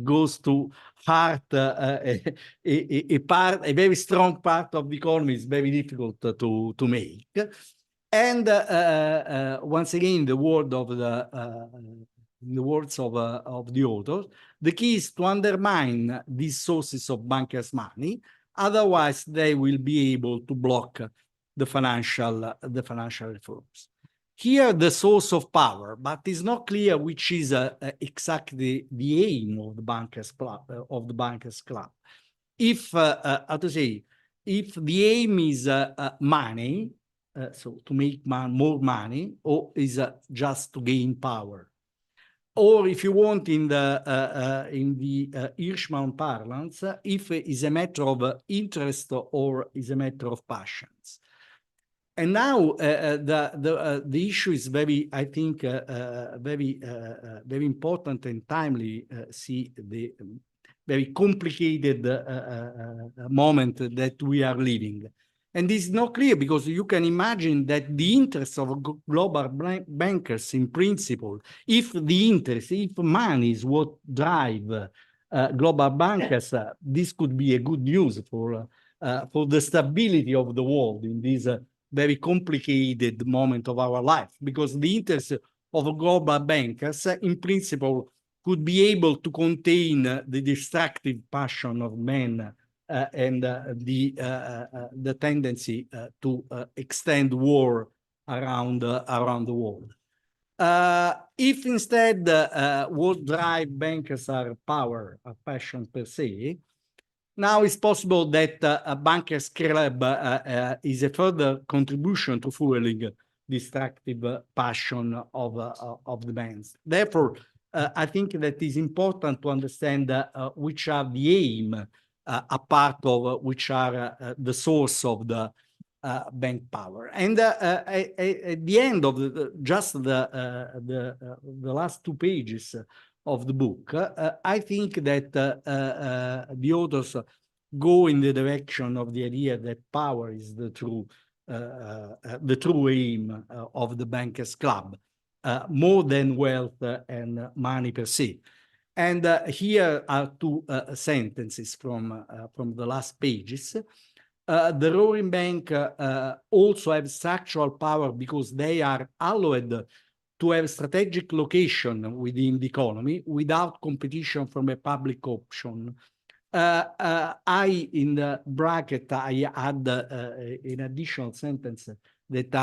goes to heart a very strong part of the economy, is very difficult to make. And once again, the word of in the words of the author, the key is to undermine these sources of bankers' money. Otherwise, they will be able to block the financial reforms. Here, the source of power, but it's not clear which is exactly the aim of the bankers' club. If how to say, if the aim is money, so to make more money, or is just to gain power, or if you want in the Hirschman parlance, if it is a matter of interest or is a matter of passions. And now the issue is very, I think, very important and timely. See the very complicated moment that we are living. And this is not clear, because you can imagine that the interest of global bankers, in principle, if money is what drive global bankers, this could be a good news for the stability of the world in this very complicated moment of our life, because the interest of global bankers, in principle, could be able to contain the destructive passion of men and the tendency to extend war around the world. If instead what drive bankers are power, a passion per se, now it's possible that a bankers club is a further contribution to fueling destructive passion of the banks. Therefore, I think that it's important to understand which are the aim, a part of which are the source of the bank power. And at the end of the last 2 pages of the book, I think that the authors go in the direction of the idea that power is the true aim of the bankers club, more than wealth and money per se. And here are 2 sentences from the last pages. The roaring bank also have structural power because they are allowed to have strategic location within the economy without competition from a public option. I, in the bracket, I add an additional sentence that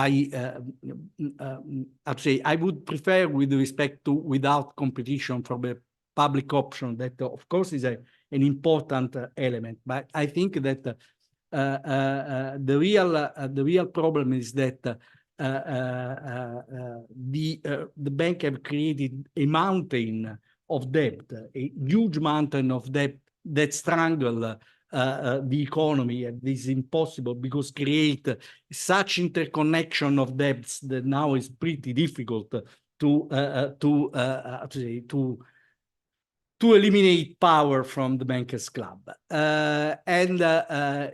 I would prefer with respect to without competition from a public option. That, of course, is an important element. But I think that the real problem is that the bank have created a mountain of debt, a huge mountain of debt that strangle the economy, and this is impossible because create such interconnection of debts that now is pretty difficult to eliminate power from the bankers club. And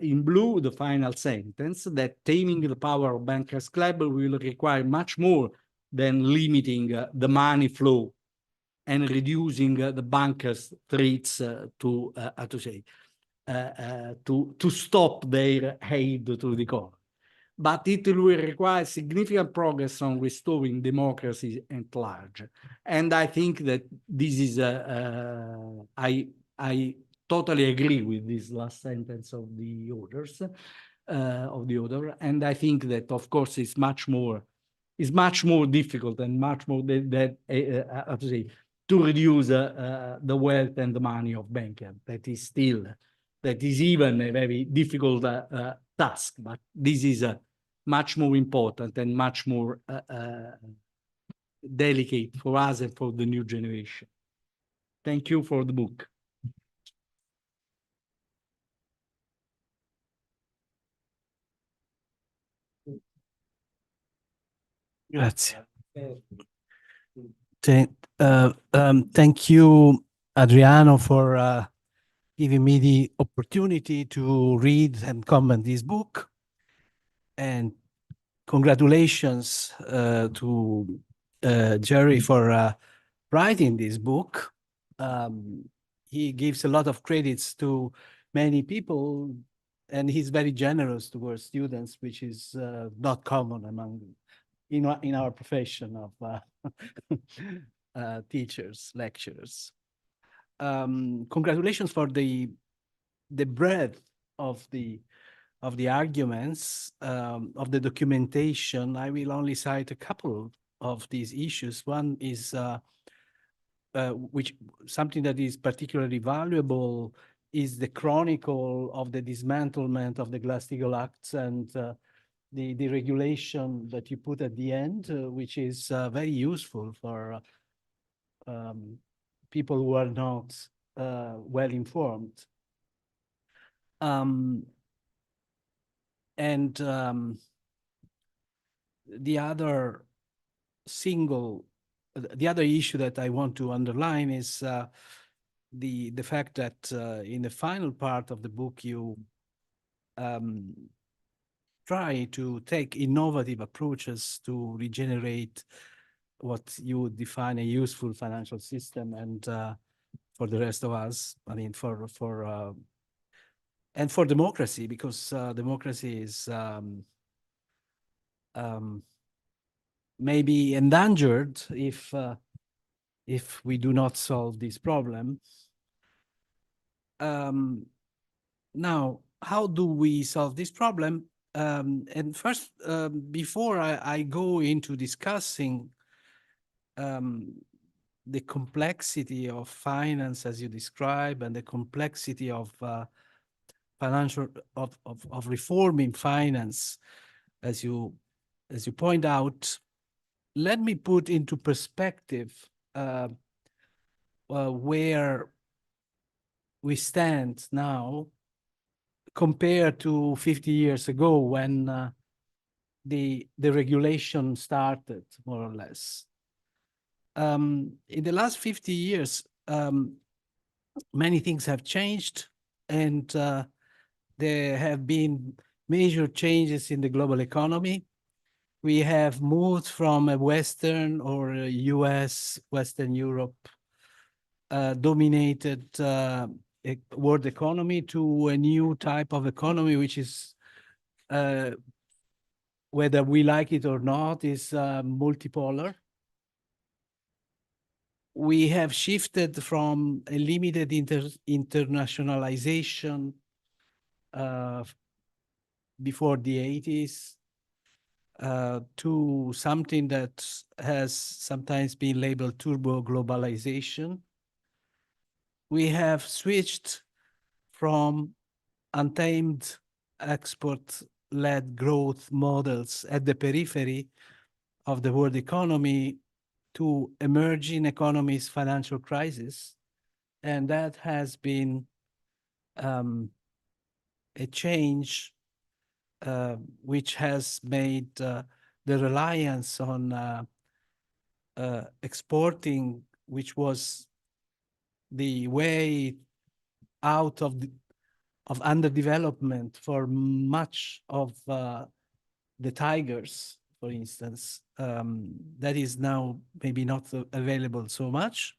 in blue, the final sentence, that taming the power of bankers club will require much more than limiting the money flow and reducing the bankers' threats to stop their aid to the economy. But it will require significant progress on restoring democracy at large. And I think that this is, I totally agree with this last sentence of the authors, and I think that, of course, it's much more difficult and much more to reduce the wealth and the money of bankers. That is even a very difficult task, but this is much more important and much more delicate for us and for the new generation. Thank you for the book.
Grazie. Thank you, Adriano, for giving me the opportunity to read and comment this book. And congratulations to Jerry for writing this book. He gives a lot of credits to many people, and he's very generous towards students, which is not common among in our profession of teachers, lecturers. Congratulations for the breadth of the arguments, of the documentation. I will only cite a couple of these issues. One is something that is particularly valuable is the chronicle of the dismantlement of the Glass-Steagall Acts and the regulation that you put at the end, which is very useful for people who are not well informed. And the other issue that I want to underline is the fact that in the final part of the book you try to take innovative approaches to regenerate what you would define a useful financial system, and for the rest of us, I mean, and for democracy, because democracy is maybe endangered if we do not solve this problem. Now, how do we solve this problem? And first, before I go into discussing the complexity of finance as you describe and the complexity of financial of reforming finance as you point out, let me put into perspective where we stand now compared to 50 years ago when the regulation started, more or less. In the last 50 years, many things have changed, and there have been major changes in the global economy. We have moved from a Western or a US, Western Europe dominated world economy to a new type of economy, which is, whether we like it or not, is multipolar. We have shifted from a limited internationalization before the 80s to something that has sometimes been labeled turbo globalization. We have switched from untamed export-led growth models at the periphery of the world economy to emerging economies' financial crisis. And that has been a change which has made the reliance on exporting, which was the way out of underdevelopment for much of the tigers, for instance, that is now maybe not available so much.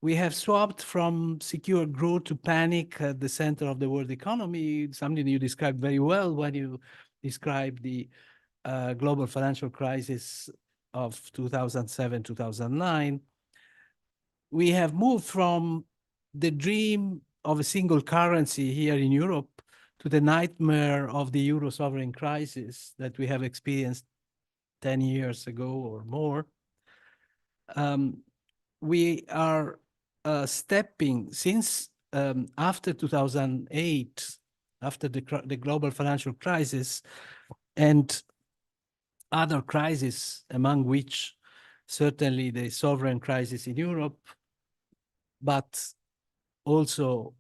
We have swapped from secure growth to panic at the center of the world economy, something you described very well when you described the global financial crisis of 2007, 2009. We have moved from the dream of a single currency here in Europe to the nightmare of the Euro sovereign crisis that we have experienced 10 years ago or more. We are stepping since after 2008, after the global financial crisis and other crises, among which certainly the sovereign crisis in Europe, but also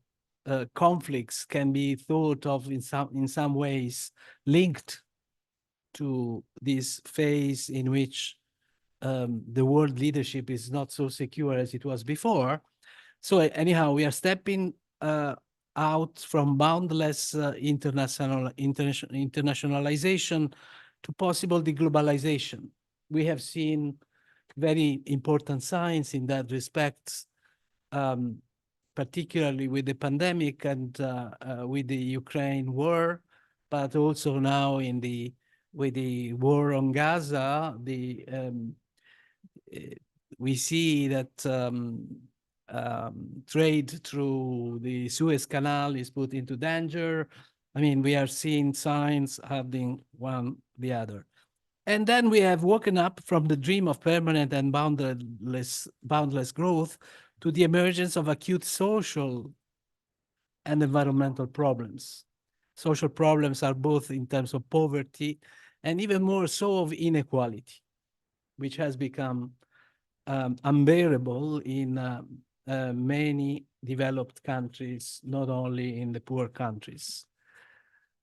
conflicts can be thought of in some ways linked to this phase in which the world leadership is not so secure as it was before. So anyhow, we are stepping out from boundless internationalization to possible deglobalization. We have seen very important signs in that respect, particularly with the pandemic and with the Ukraine war, but also now with the war on Gaza. We see that trade through the Suez Canal is put into danger. I mean, we are seeing signs happening one the other. And then we have woken up from the dream of permanent and boundless growth to the emergence of acute social and environmental problems. Social problems are both in terms of poverty and even more so of inequality, which has become unbearable in many developed countries, not only in the poor countries.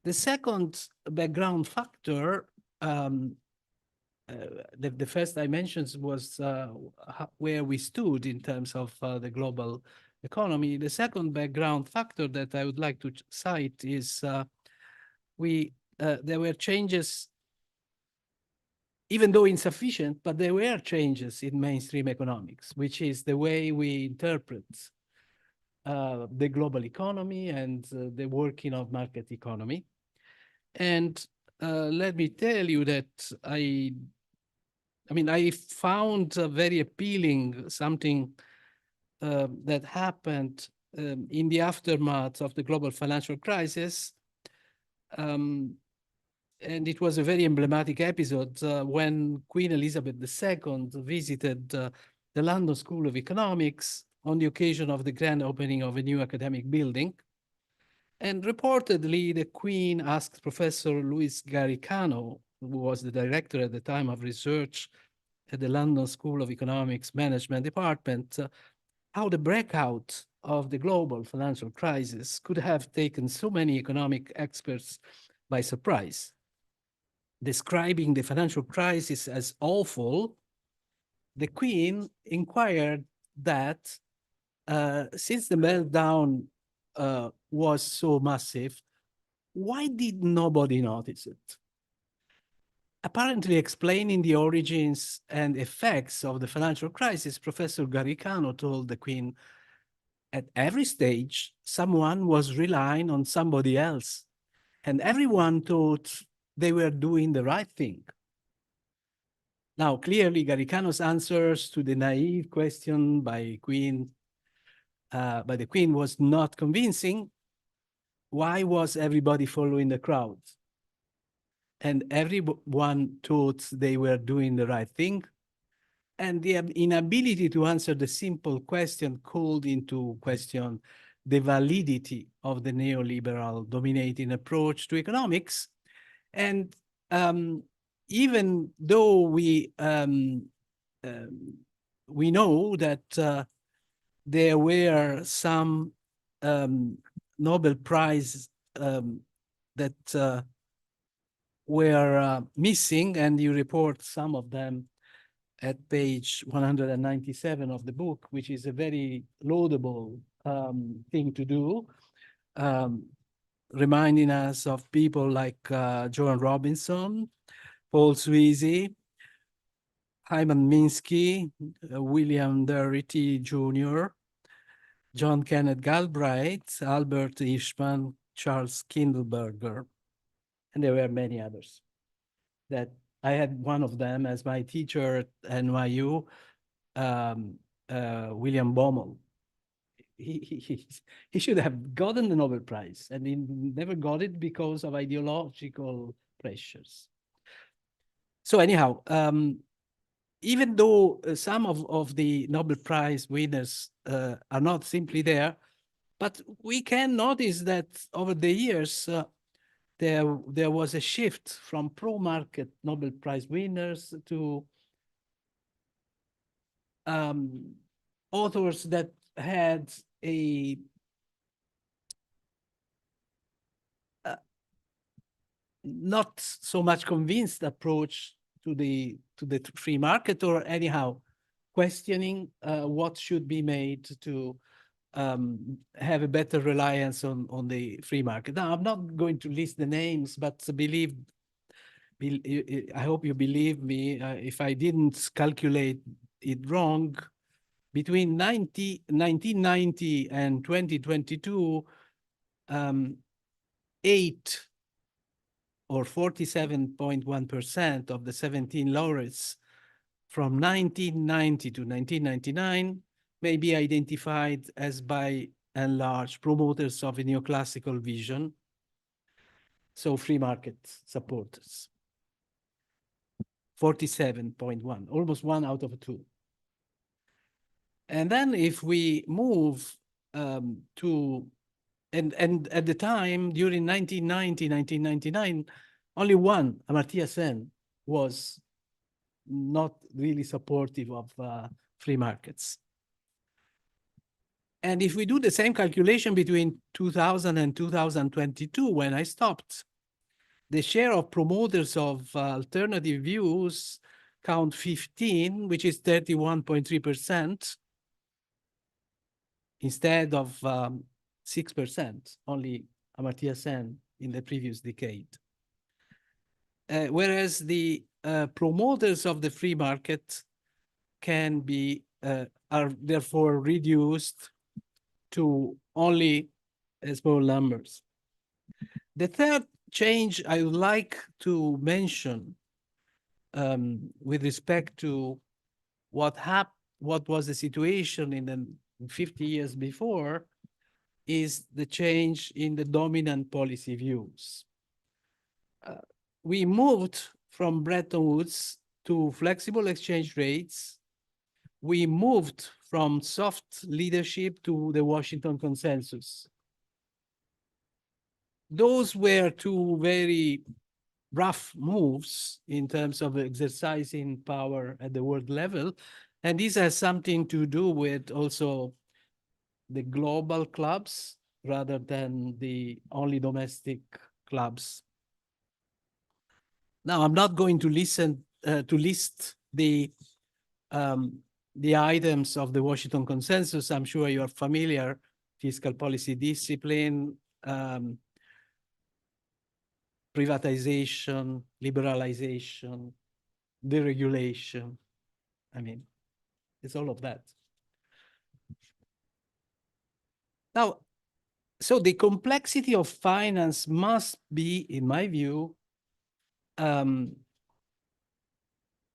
The second background factor, the first I mentioned was where we stood in terms of the global economy. The second background factor that I would like to cite is there were changes, even though insufficient, but there were changes in mainstream economics, which is the way we interpret the global economy and the working of market economy. And let me tell you that I found very appealing something that happened in the aftermath of the global financial crisis. And it was a very emblematic episode when Queen Elizabeth II visited the London School of Economics on the occasion of the grand opening of a new academic building. And reportedly, the Queen asked Professor Luis Garicano, who was the director at the time of research at the London School of Economics Management Department, how the breakout of the global financial crisis could have taken so many economic experts by surprise. Describing the financial crisis as awful, the Queen inquired that since the meltdown was so massive, why did nobody notice it? Apparently explaining the origins and effects of the financial crisis, Professor Garicano told the Queen, at every stage, someone was relying on somebody else, and everyone thought they were doing the right thing. Now, clearly, Garicano's answers to the naive question by the Queen was not convincing. Why was everybody following the crowd? And everyone thought they were doing the right thing. And the inability to answer the simple question called into question the validity of the neoliberal dominating approach to economics. And even though we know that there were some Nobel Prize that were missing, and you report some of them at page 197 of the book, which is a very laudable thing to do, reminding us of people like Joan Robinson, Paul Sweezy, Hyman Minsky, William Doherty Jr., John Kenneth Galbraith, Albert Ishman, Charles Kindleberger, and there were many others. That I had one of them as my teacher at NYU, William Baumol. He should have gotten the Nobel Prize, and he never got it because of ideological pressures. So anyhow, even though some of the Nobel Prize winners are not simply there, but we can notice that over the years, there was a shift from pro-market Nobel Prize winners to authors that had a not so much convinced approach to the free market, or anyhow questioning what should be made to have a better reliance on the free market. Now, I'm not going to list the names, but I hope you believe me if I didn't calculate it wrong. Between 1990 and 2022, 8 or 47.1% of the 17 laureates from 1990 to 1999 may be identified as by and large promoters of a neoclassical vision, so free market supporters. 47.1, almost 1 out of 2. And then if we move to, and at the time, during 1990, 1999, only one, Amartya Sen, was not really supportive of free markets. And if we do the same calculation between 2000 and 2022, when I stopped, the share of promoters of alternative views count 15, which is 31.3%, instead of 6%, only Amartya Sen in the previous decade. Whereas the promoters of the free market can be, are therefore reduced to only small numbers. The third change I would like to mention with respect to what was the situation in the 50 years before is the change in the dominant policy views. we moved from Bretton Woods to flexible exchange rates. We moved from soft leadership to the Washington Consensus. Those were two very rough moves in terms of exercising power at the world level. And this has something to do with also the global clubs rather than the only domestic clubs. Now, I'm not going to list the items of the Washington Consensus. I'm sure you're familiar: fiscal policy discipline, privatization, liberalization, deregulation. I mean, it's all of that. Now, so the complexity of finance must be, in my view,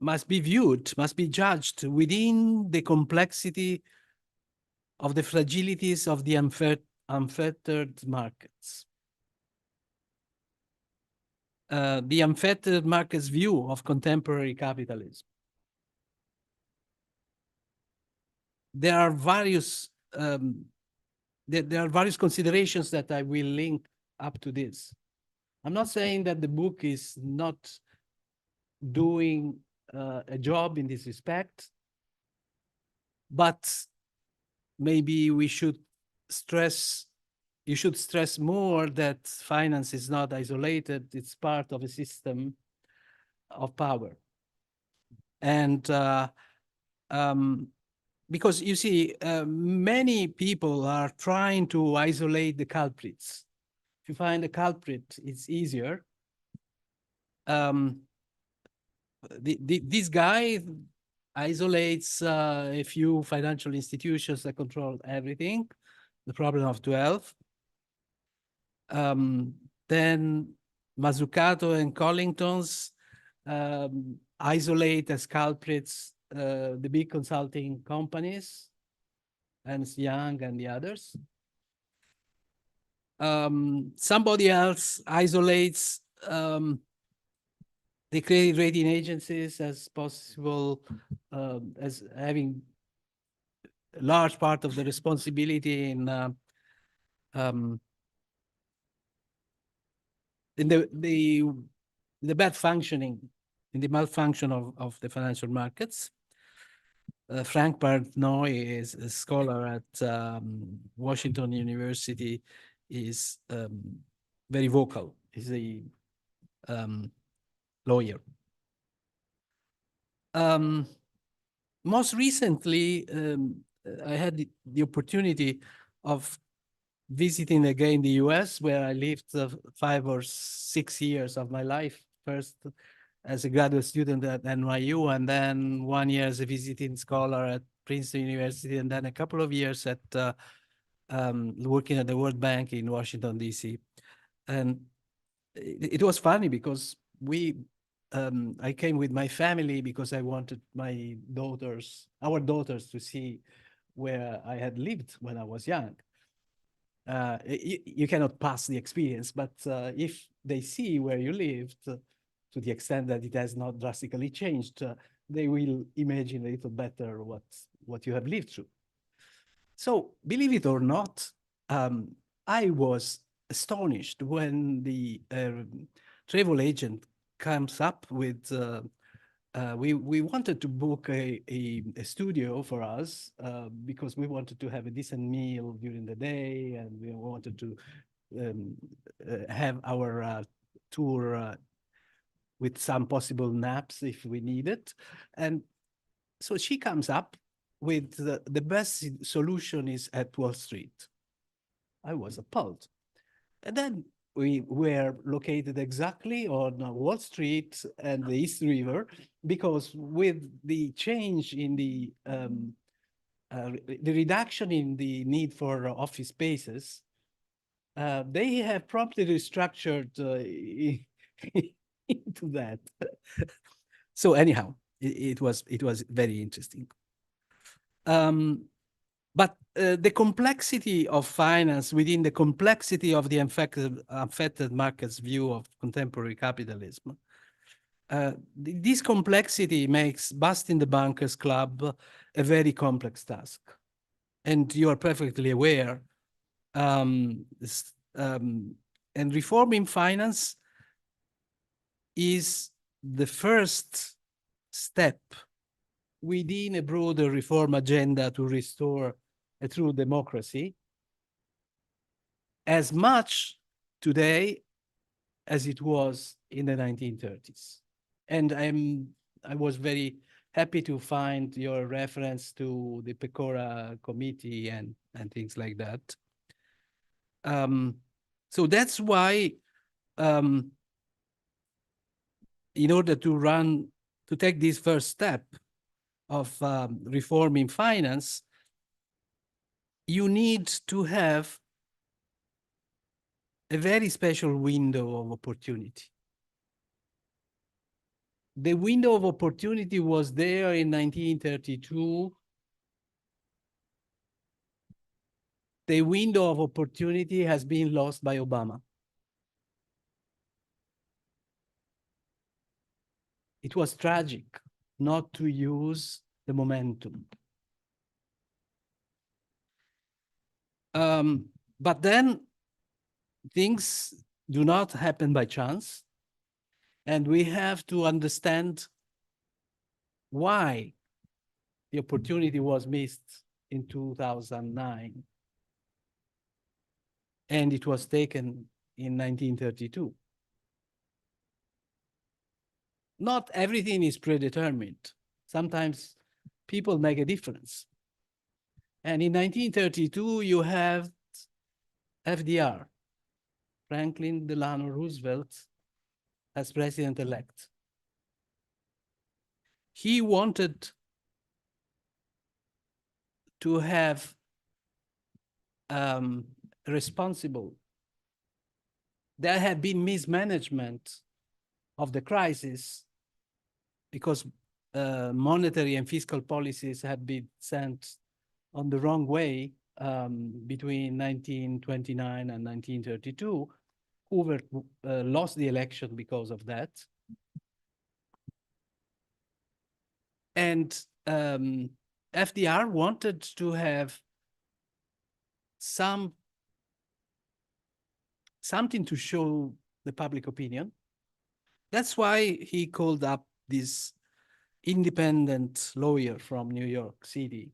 must be viewed, must be judged within the complexity of the fragilities of the unfettered markets. The unfettered markets view of contemporary capitalism. There are various considerations that I will link up to this. I'm not saying that the book is not doing a job in this respect, but maybe we should stress, you should stress more that finance is not isolated, it's part of a system of power. And because you see, many people are trying to isolate the culprits. If you find a culprit, it's easier. This guy isolates a few financial institutions that control everything, the problem of 12. Then Mazzucato and Collington's isolate as culprits the big consulting companies, Ernst Young and the others. Somebody else isolates the credit rating agencies as possible, as having a large part of the responsibility in the bad functioning, in the malfunction of the financial markets. Frank Partnoy is a scholar at Washington University, is very vocal. He's a lawyer. Most recently, I had the opportunity of visiting again the US, where I lived 5 or 6 years of my life, first as a graduate student at NYU, and then 1 year as a visiting scholar at Princeton University, and then a couple of years at working at the World Bank in Washington, D.C. And it was funny because I came with my family because I wanted our daughters to see where I had lived when I was young. You cannot pass the experience, but if they see where you lived, to the extent that it has not drastically changed, they will imagine a little better what you have lived through. So, believe it or not, I was astonished when the travel agent comes up with, we wanted to book a studio for us because we wanted to have a decent meal during the day, and we wanted to have our tour with some possible naps if we need it. And so she comes up with the best solution is at Wall Street. I was appalled. And then we were located exactly on Wall Street and the East River, because with the change in the reduction in the need for office spaces, they have promptly restructured into that. So anyhow, it was very interesting. But the complexity of finance within the complexity of the unfettered markets view of contemporary capitalism This complexity makes busting the bankers club a very complex task. And you are perfectly aware. And reforming finance is the first step within a broader reform agenda to restore a true democracy, as much today as it was in the 1930s. And I was very happy to find your reference to the Pecora committee and things like that. So that's why, in order to take this first step of reforming finance, you need to have a very special window of opportunity. The window of opportunity was there in 1932. The window of opportunity has been lost by Obama. It was tragic not to use the momentum. But then things do not happen by chance. And we have to understand why the opportunity was missed in 2009. And it was taken in 1932. Not everything is predetermined. Sometimes people make a difference. And in 1932, you have FDR, Franklin Delano Roosevelt, as president-elect. He wanted to have responsible. There had been mismanagement of the crisis because monetary and fiscal policies had been sent on the wrong way between 1929 and 1932. Hoover lost the election because of that. And FDR wanted to have something to show the public opinion. That's why he called up this independent lawyer from New York City,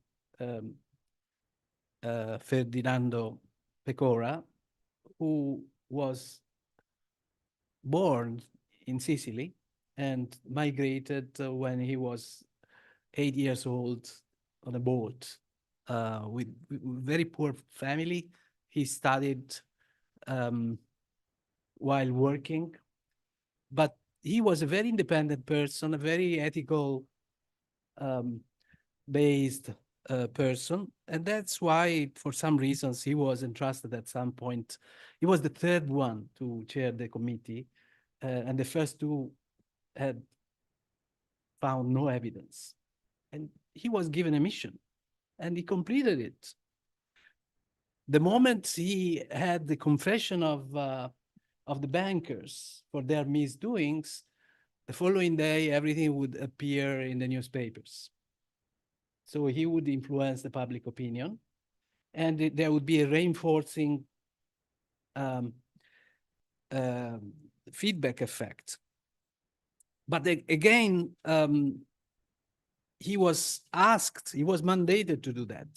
Ferdinando Pecora, who was born in Sicily and migrated when he was 8 years old on a boat with very poor family. He studied while working, but he was a very independent person, a very ethical based person. And that's why, for some reasons, he was entrusted at some point. He was the third one to chair the committee, and the first two had found no evidence. And he was given a mission, and he completed it. The moment he had the confession of the bankers for their misdoings, the following day, everything would appear in the newspapers. So he would influence the public opinion, and there would be a reinforcing feedback effect. But again, he was asked, he was mandated to do that.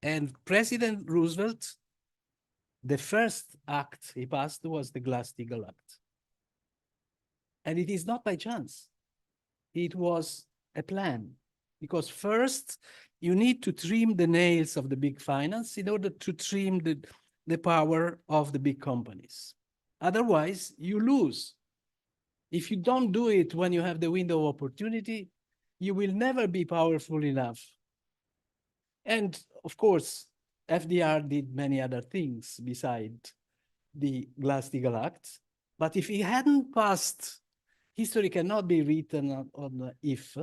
And President Roosevelt, the first act he passed was the Glass-Steagall Act. And it is not by chance. It was a plan. Because first, you need to trim the nails of the big finance in order to trim the power of the big companies. Otherwise, you lose. If you don't do it when you have the window of opportunity, you will never be powerful enough. And of course, FDR did many other things beside the Glass-Steagall Act. But if he hadn't passed, history cannot be written on if.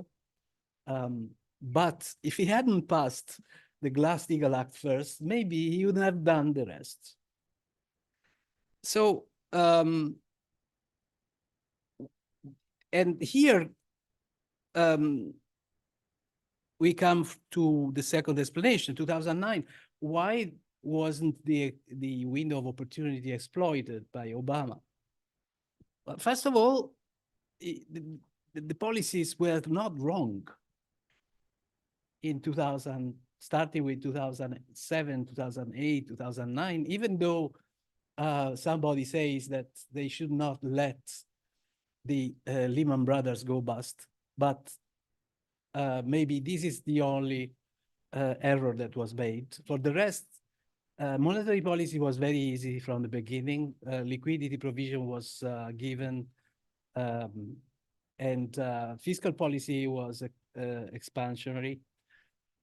But if he hadn't passed the Glass-Steagall Act first, maybe he would have done the rest. So And here we come to the second explanation, 2009. Why wasn't the window of opportunity exploited by Obama? Well, first of all, the policies were not wrong in 2000, starting with 2007, 2008, 2009, even though somebody says that they should not let the Lehman Brothers go bust, but maybe this is the only error that was made. For the rest, monetary policy was very easy from the beginning. Liquidity provision was given, and fiscal policy was expansionary.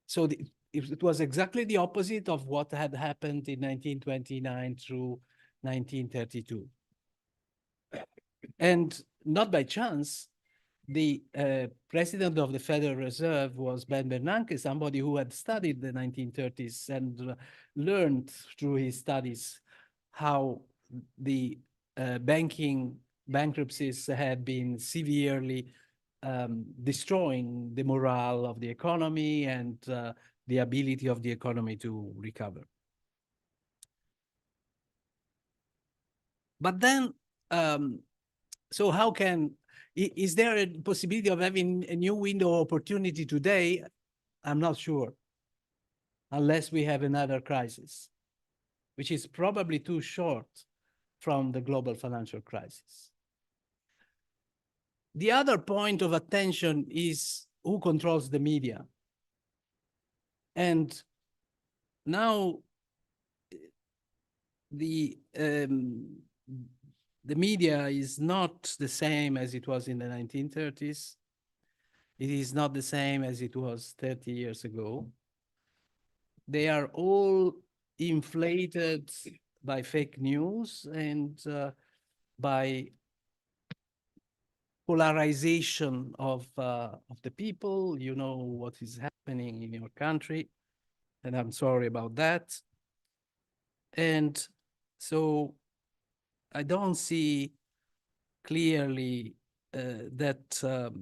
So it was exactly the opposite of what had happened in 1929 through 1932. And not by chance, the president of the Federal Reserve was Ben Bernanke, somebody who had studied the 1930s and learned through his studies how the bankruptcies had been severely destroying the morale of the economy and the ability of the economy to recover. But then, so how can, is there a possibility of having a new window of opportunity today? I'm not sure, unless we have another crisis, which is probably too short from the global financial crisis. The other point of attention is who controls the media. And now the media is not the same as it was in the 1930s. It is not the same as it was 30 years ago. They are all inflated by fake news and by polarization of the people. You know what is happening in your country, and I'm sorry about that. And so I don't see clearly that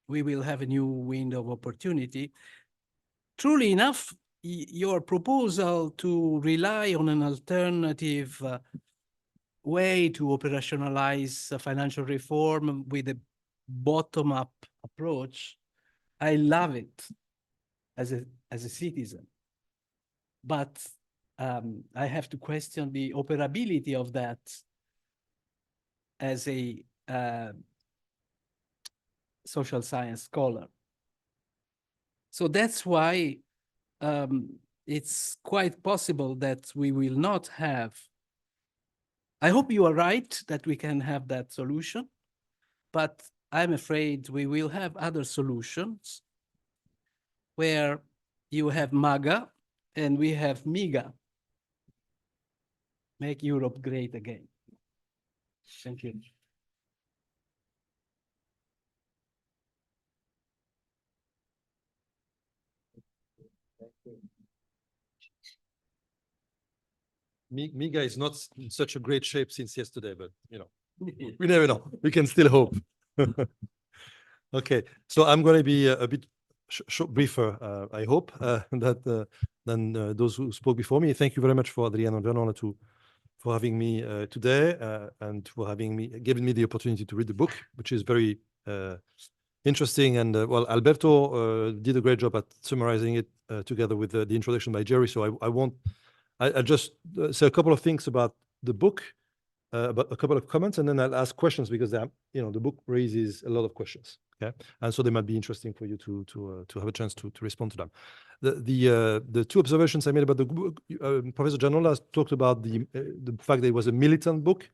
we will have a new window of opportunity. Truly enough, your proposal to rely on an alternative way to operationalize financial reform with a bottom-up approach, I love it as a citizen. But I have to question the operability of that as a social science scholar. So that's why it's quite possible that we will not have, I hope you are right that we can have that solution, but I'm afraid we will have other solutions where you have MAGA and we have MIGA. Make Europe great again. Thank you.
MIGA is not in such a great shape since yesterday, but you know, we never know. We can still hope. Okay, so I'm going to be a bit briefer, I hope, than those who spoke before me. Thank you very much for Adriano and Giovanni for having me today and for giving me the opportunity to read the book, which is very interesting. And well, Alberto did a great job at summarizing it together with the introduction by Jerry. So I'll just say a couple of things about the book, about a couple of comments, and then I'll ask questions because the book raises a lot of questions. Okay, and so they might be interesting for you to have a chance to respond to them. The two observations I made about the book, Professor Gianola talked about the fact that it was a militant book,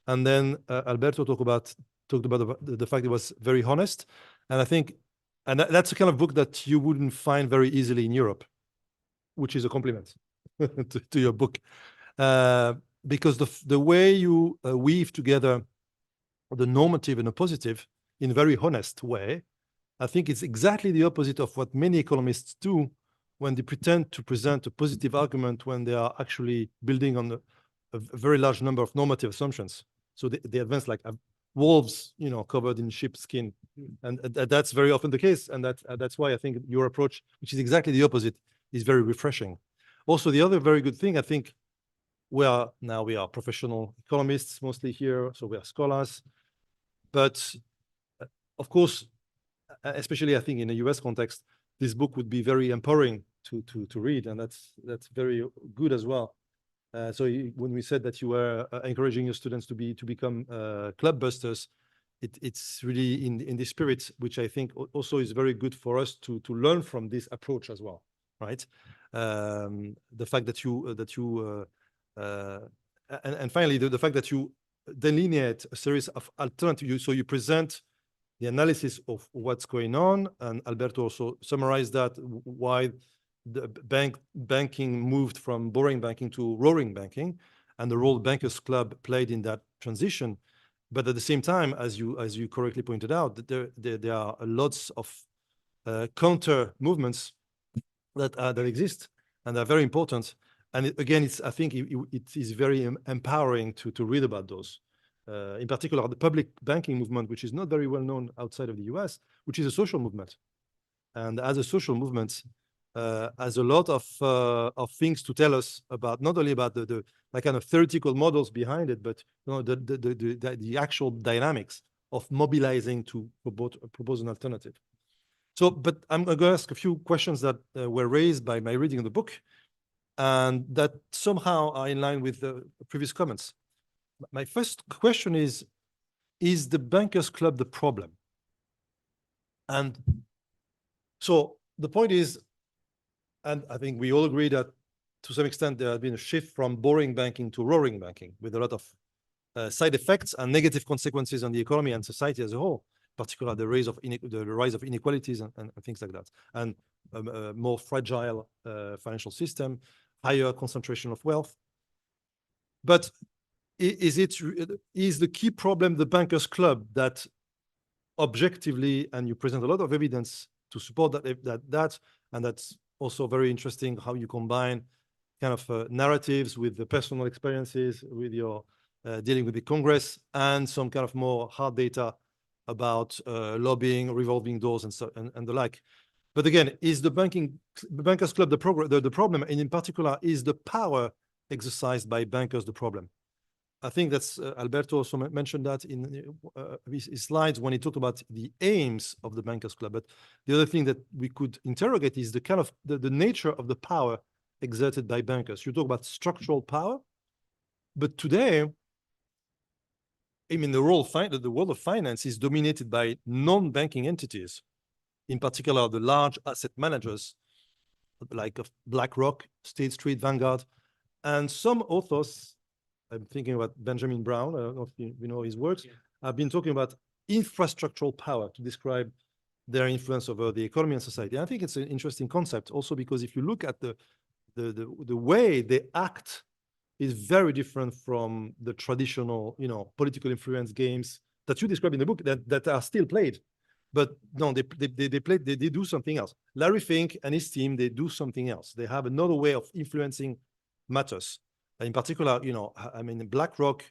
and then Alberto talked about the fact it was very honest, and I think, and that's the kind of book that you wouldn't find very easily in Europe, which is a compliment to your book, because the way you weave together the normative and the positive in a very honest way, I think it's exactly the opposite of what many economists do when they pretend to present a positive argument when they are actually building on a very large number of normative assumptions. So they advance like wolves, covered in sheepskin. And that's very often the case. And that's why I think your approach, which is exactly the opposite, is very refreshing. Also, the other very good thing, I think, we are professional economists mostly here, so we are scholars. But of course, especially I think in a US context, this book would be very empowering to read, and that's very good as well. So when we said that you were encouraging your students to become club busters, it's really in the spirit, which I think also is very good for us to learn from this approach as well, right? The fact that you and finally the fact that you delineate a series of alternatives, so you present the analysis of what's going on, and Alberto also summarized that why the banking moved from boring banking to roaring banking, and the role Bankers Club played in that transition. But at the same time, as you correctly pointed out, that there are lots of counter movements that exist, and are very important. And again, I think it is very empowering to read about those. In particular, the public banking movement, which is not very well known outside of the US, which is a social movement. And as a social movement, has a lot of things to tell us about, not only about the kind of theoretical models behind it, but the actual dynamics of mobilizing to propose an alternative. So, but I'm going to ask a few questions that were raised by my reading of the book, and that somehow are in line with the previous comments. My first question is the Bankers Club the problem? And so the point is, and I think we all agree that to some extent there has been a shift from boring banking to roaring banking, with a lot of side effects and negative consequences on the economy and society as a whole, particularly the rise of inequalities and things like that, and a more fragile financial system, higher concentration of wealth. But is the key problem the Bankers Club that objectively, and you present a lot of evidence to support that, and that's also very interesting how you combine kind of narratives with the personal experiences, with your dealing with the Congress, and some kind of more hard data about lobbying, revolving doors, and the like. But again, is the Bankers Club the problem, and in particular, is the power exercised by bankers the problem? I think that's Alberto also mentioned that in his slides when he talked about the aims of the Bankers Club. But the other thing that we could interrogate is the kind of the nature of the power exerted by bankers. You talk about structural power, but today, I mean, the world of finance is dominated by non-banking entities, in particular the large asset managers like BlackRock, State Street, Vanguard, and some authors. I'm thinking about Benjamin Brown. I don't know if you know his works. Yeah. I've been talking about infrastructural power to describe their influence over the economy and society. And I think it's an interesting concept also because if you look at the way they act is very different from the traditional, political influence games that you describe in the book that are still played. But no, they do something else. Larry Fink and his team, they do something else. They have another way of influencing matters. In particular, I mean, BlackRock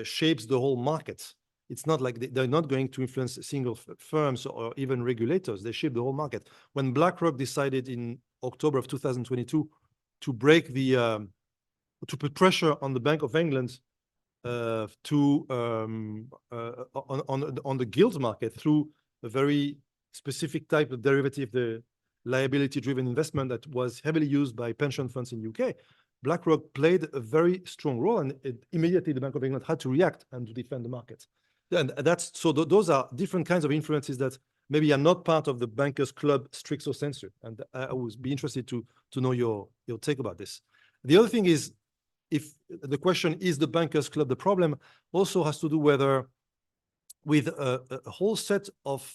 shapes the whole market. It's not like they're not going to influence single firms or even regulators. They shape the whole market. When BlackRock decided in October of 2022 to break to put pressure on the Bank of England on the gilt market through a very specific type of derivative, the liability-driven investment that was heavily used by pension funds in UK, BlackRock played a very strong role, and immediately the Bank of England had to react and to defend the market. And those are different kinds of influences that maybe are not part of the Bankers Club stricto sensu. And I would be interested to know your take about this. The other thing is, if the question is the Bankers Club the problem, also has to do with a whole set of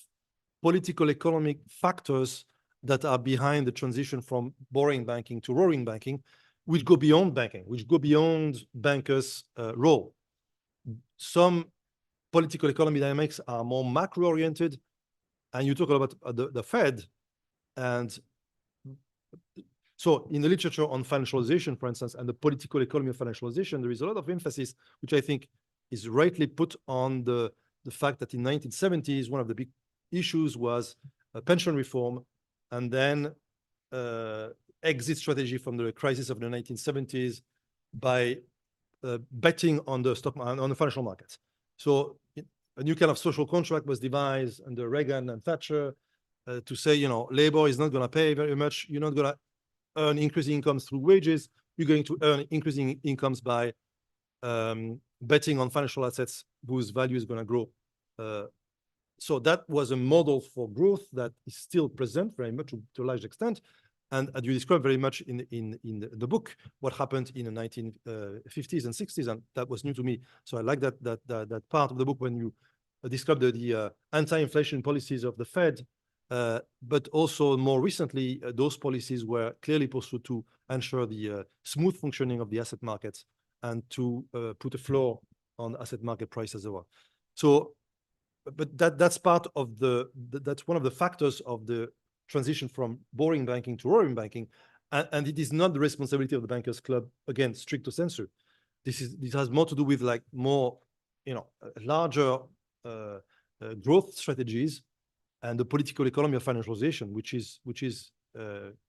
political economic factors that are behind the transition from boring banking to roaring banking, which go beyond banking, which go beyond bankers' role. Some political economy dynamics are more macro-oriented, and you talk about the Fed. And so in the literature on financialization, for instance, and the political economy of financialization, there is a lot of emphasis, which I think is rightly put on the fact that in 1970s, one of the big issues was pension reform, and then exit strategy from the crisis of the 1970s by betting on the on the financial markets. So a new kind of social contract was devised under Reagan and Thatcher to say, you know, labor is not going to pay very much. You're not going to earn increasing incomes through wages. You're going to earn increasing incomes by betting on financial assets whose value is going to grow. So that was a model for growth that is still present very much to a large extent. And you describe very much in the book what happened in the 1950s and 60s, and that was new to me. So I like that part of the book when you describe the anti-inflation policies of the Fed, but also more recently, those policies were clearly pursued to ensure the smooth functioning of the asset markets and to put a floor on asset market prices as well. So, but that's part of that's one of the factors of the transition from boring banking to roaring banking, and it is not the responsibility of the Bankers Club, again, stricto sensu. This has more to do with like more, you know, larger growth strategies and the political economy of financialization, which is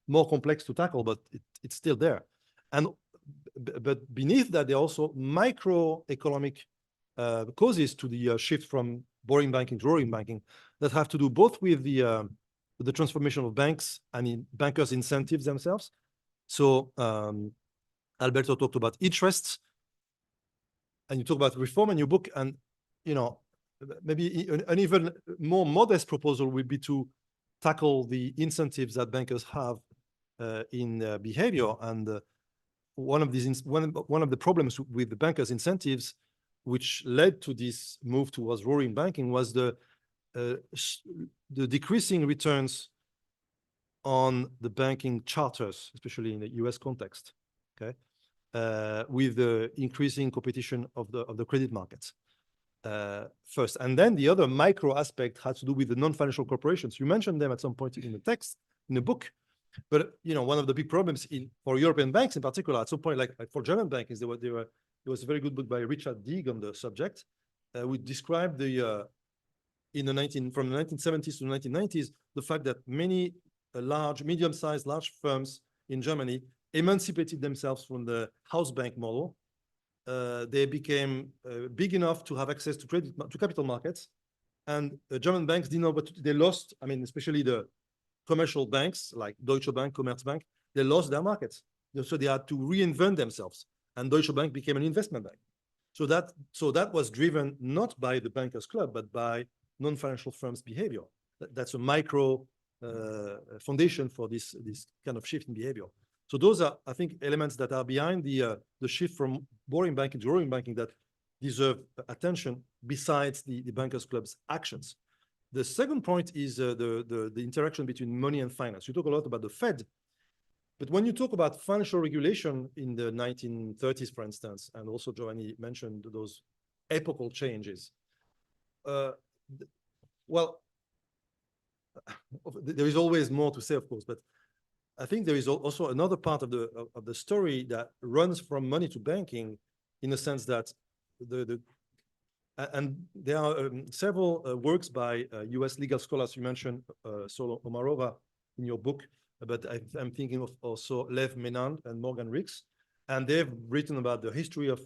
more complex to tackle, but it's still there. And but beneath that, there are also microeconomic causes to the shift from boring banking to roaring banking that have to do both with the transformation of banks and in bankers' incentives themselves. So Alberto talked about interests, and you talk about reform in your book, and you know, maybe an even more modest proposal would be to tackle the incentives that bankers have in behavior. And one of the problems with the bankers' incentives, which led to this move towards roaring banking, was the decreasing returns on the banking charters, especially in the US context, okay, with the increasing competition of the credit markets first. And then the other micro aspect has to do with the non-financial corporations. You mentioned them at some point in the text, in the book, but you know, one of the big problems for European banks in particular, at some point, like for German banks, there was a very good book by Richard Deeg on the subject, which described from the 1970s to the 1990s, the fact that many medium-sized, large firms in Germany emancipated themselves from the house bank model. They became big enough to have access to capital markets, and German banks didn't know, but they lost. I mean, especially the commercial banks like Deutsche Bank, Commerzbank, they lost their markets, so they had to reinvent themselves. And Deutsche Bank became an investment bank. So that was driven not by the Bankers Club, but by non-financial firms' behavior. That's a micro foundation for this kind of shift in behavior. So those are, I think, elements that are behind the shift from boring banking to roaring banking that deserve attention besides the Bankers Club's actions. The second point is the interaction between money and finance. You talk a lot about the Fed, but when you talk about financial regulation in the 1930s, for instance, and also Giovanni mentioned those epochal changes, well, there is always more to say, of course, but I think there is also another part of the story that runs from money to banking, in the sense that and there are several works by US legal scholars. You mentioned Solo Omarova in your book, but I'm thinking of also Lev Menand and Morgan Ricks, and they've written about the history of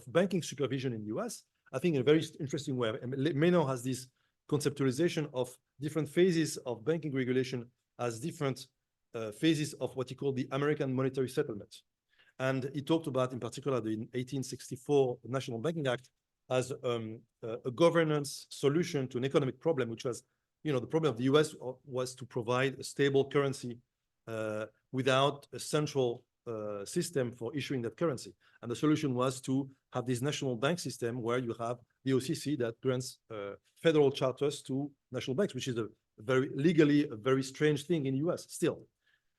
banking supervision in the US. I think in a very interesting way. Menand has this conceptualization of different phases of banking regulation as different phases of what he called the American monetary settlement. And he talked about, in particular, the 1864 National Banking Act as a governance solution to an economic problem, which was, you know, the problem of the US was to provide a stable currency without a central system for issuing that currency. And the solution was to have this national bank system where you have the OCC that grants federal charters to national banks, which is legally a very strange thing in the US still.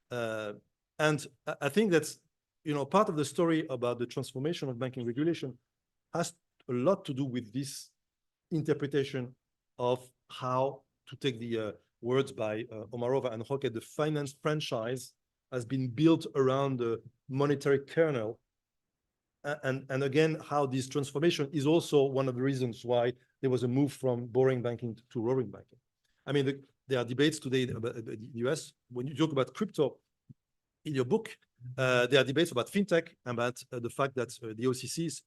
And I think that's, you know, part of the story about the transformation of banking regulation has a lot to do with this interpretation of how to take the words by Omarova and Roque. The finance franchise has been built around the monetary kernel, and again, how this transformation is also one of the reasons why there was a move from boring banking to roaring banking. I mean, there are debates today about the US. When you talk about crypto in your book, there are debates about fintech, about the fact that the OCC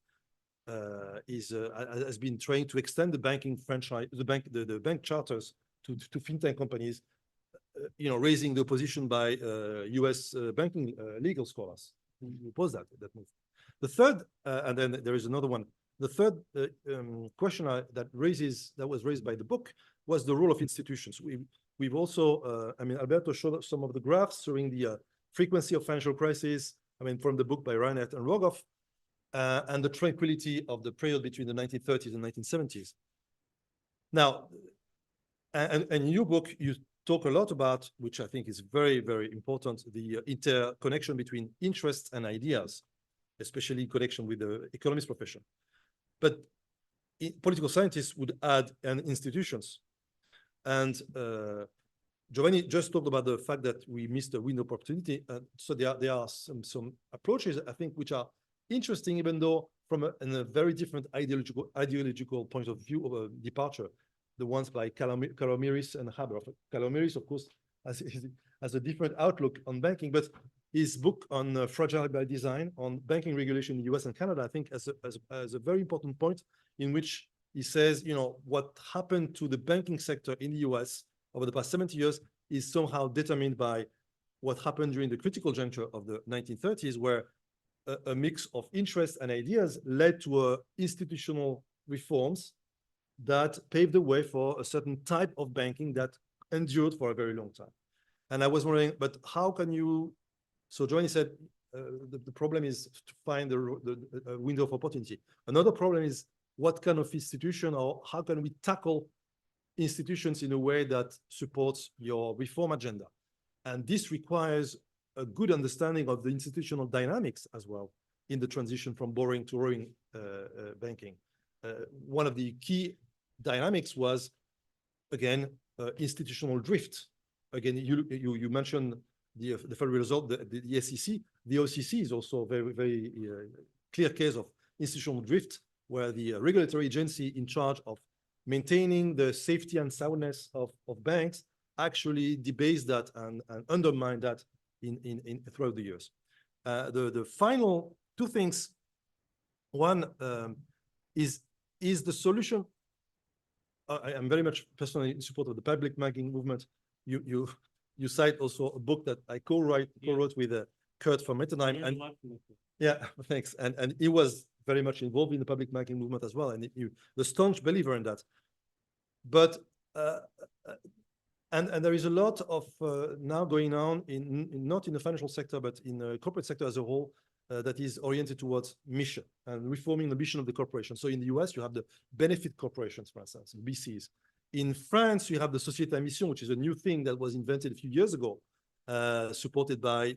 has been trying to extend the banking franchise, the bank charters to fintech companies, raising the opposition by US banking legal scholars who oppose that move. The third, and then there is another one. The third question that was raised by the book was the role of institutions. We've also, Alberto showed some of the graphs showing the frequency of financial crises, from the book by Reinhardt and Rogoff, and the tranquility of the period between the 1930s and 1970s. Now, and in your book, you talk a lot about, which I think is very, very important, the interconnection between interests and ideas, especially in connection with the economist profession. But political scientists would add institutions. And Giovanni just talked about the fact that we missed a window of opportunity. So there are some approaches, I think, which are interesting, even though from a very different ideological point of view of a departure. The ones by Calomiris and Haber. Calomiris, of course, has a different outlook on banking, but his book on fragile by design, on banking regulation in the US and Canada, I think as a very important point in which he says, what happened to the banking sector in the US over the past 70 years is somehow determined by what happened during the critical juncture of the 1930s, where a mix of interests and ideas led to institutional reforms that paved the way for a certain type of banking that endured for a very long time. And I was wondering, but how can you, so Giovanni said, the problem is to find the window of opportunity. Another problem is what kind of institution, or how can we tackle institutions in a way that supports your reform agenda? And this requires a good understanding of the institutional dynamics as well in the transition from boring to roaring banking. One of the key dynamics was, again, institutional drift. Again, you mentioned the Federal Reserve, the SEC. The OCC is also a very, very clear case of institutional drift, where the regulatory agency in charge of maintaining the safety and soundness of banks actually debased that and undermined that throughout the years. The final two things. One is the solution. I am very much personally in support of the public banking movement. You cite also a book that I co-wrote with Kurt von Mettenheim. And yeah, thanks. And he was very much involved in the public banking movement as well, and the staunch believer in that. But and there is a lot of now going on not in the financial sector, but in the corporate sector as a whole, that is oriented towards mission and reforming the mission of the corporation. So in the US, you have the benefit corporations, for instance, BCs. In France, you have the Société à Mission, which is a new thing that was invented a few years ago, supported by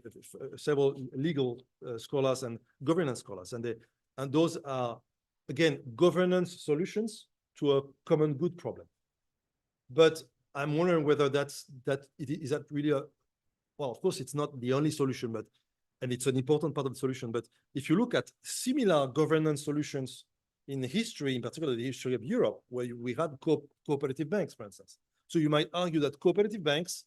several legal scholars and governance scholars. And those are, again, governance solutions to a common good problem. But I'm wondering whether is that really well, of course, it's not the only solution, and it's an important part of the solution. But if you look at similar governance solutions in history, in particular the history of Europe, where we had cooperative banks, for instance. So you might argue that cooperative banks,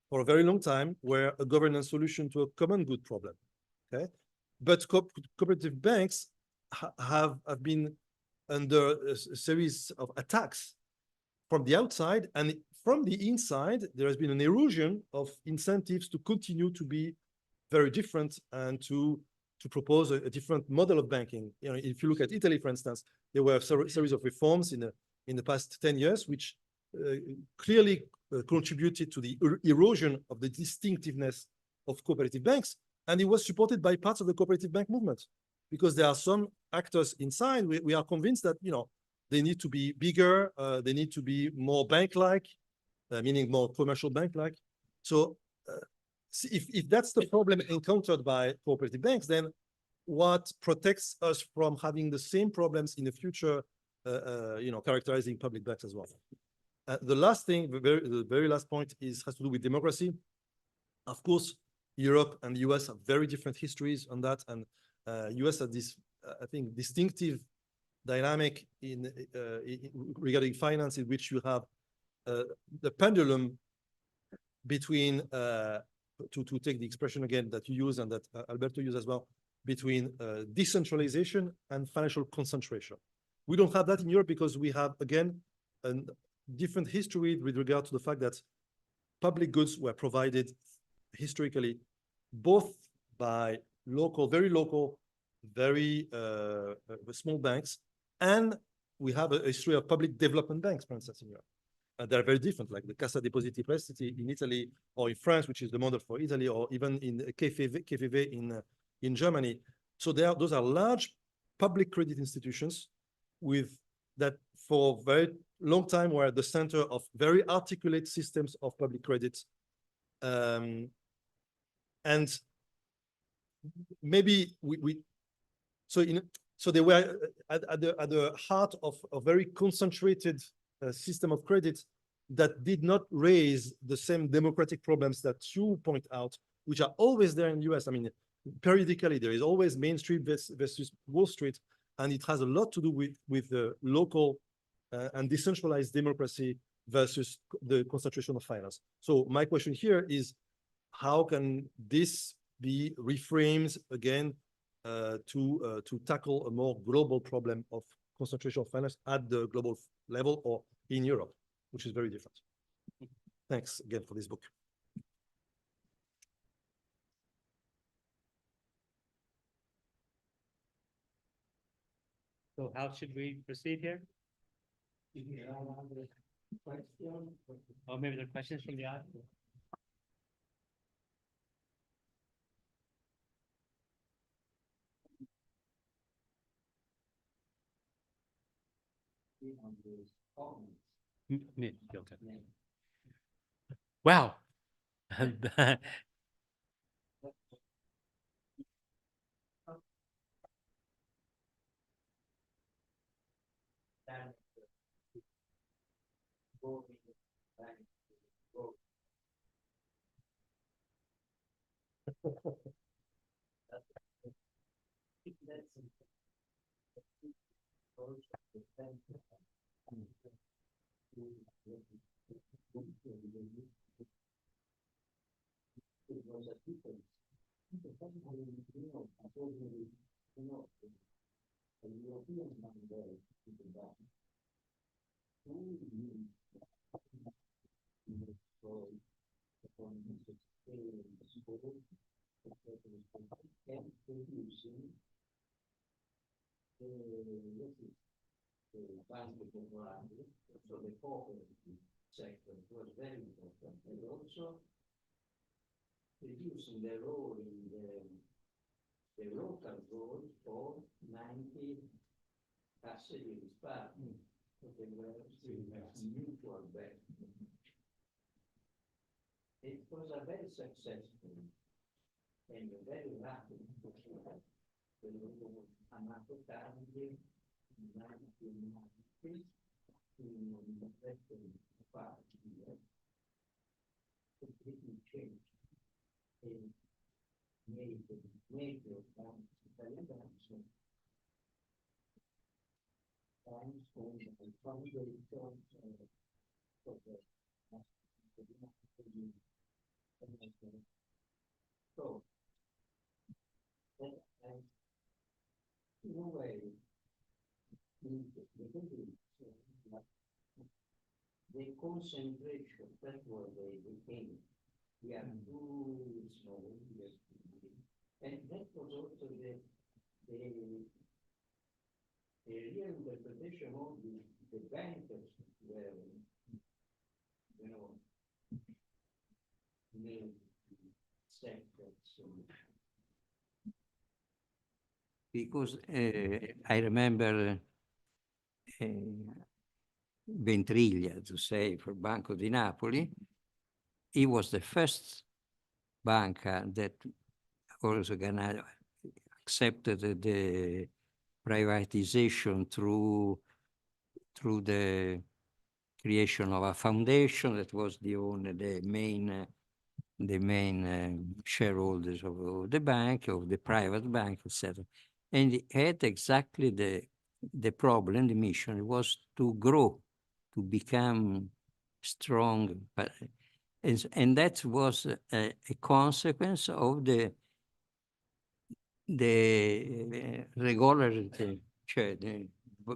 for a very long time, were a governance solution to a common good problem. Okay, but cooperative banks have been under a series of attacks from the outside, and from the inside, there has been an erosion of incentives to continue to be very different and to propose a different model of banking. If you look at Italy, for instance, there were a series of reforms in the past 10 years, which clearly contributed to the erosion of the distinctiveness of cooperative banks. And it was supported by parts of the cooperative bank movement, because there are some actors inside. We are convinced that, they need to be bigger, they need to be more bank-like, meaning more commercial bank-like. So if that's the problem encountered by cooperative banks, then what protects us from having the same problems in the future, characterizing public banks as well? The last thing, the very last point has to do with democracy. Of course, Europe and the US have very different histories on that, and US has this I think, distinctive dynamic regarding finance, in which you have the pendulum between, to take the expression again that you use and that Alberto used as well, between decentralization and financial concentration. We don't have that in Europe because we have, again, a different history with regard to the fact that public goods were provided historically both by very local, very small banks, and we have a history of public development banks, for instance, in Europe. They're very different, like the Cassa Depositi e Prestiti in Italy or in France, which is the model for Italy, or even in KfW in Germany. So those are large public credit institutions that for a very long time were at the center of very articulate systems of public credit. And maybe so they were at the heart of a very concentrated system of credit that did not raise the same democratic problems that you point out, which are always there in the US. I mean, periodically, there is always Main Street versus Wall Street, and it has a lot to do with the local and decentralized democracy versus the concentration of finance. So my question here is, how can this be reframed again to tackle a more global problem of concentration of finance at the global level or in Europe, which is very different? Thanks again for this book.
So how should we proceed here? Oh, maybe there are questions from the audience. Wow.
sector was very important, and also reducing the role in the local role for 90 casse di risparmio, perché mutual bank. It was a very successful and a very rapid amato tardi in 1990 in completely changed and made the major banks, Italian banks, and foundations for the so in a way the concentration, that's what they became. We are too small, and that was also the real interpretation of the bankers were, you know, main sectors. Because I remember Ventriglia, to say, for Banco di Napoli, he was the first banker that also accepted the privatization through the creation of a foundation that was the main shareholders of the bank, of the private bank, etc. And it had exactly the problem, the mission was to grow, to become strong. But, and that was a consequence of the regularity, the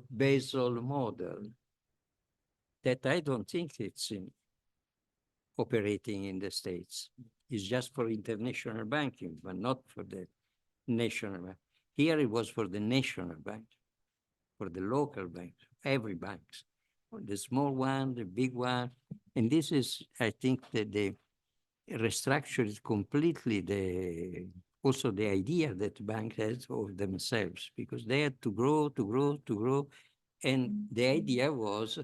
Basel model, that I don't think it's operating in the States. It's just for international banking, but not for the national bank. Here it was for the national bank, for the local bank, every bank, the small one, the big one. And this is, I think, that the restructure is completely also the idea that banks has of themselves, because they had to grow, to grow, to grow. And the idea was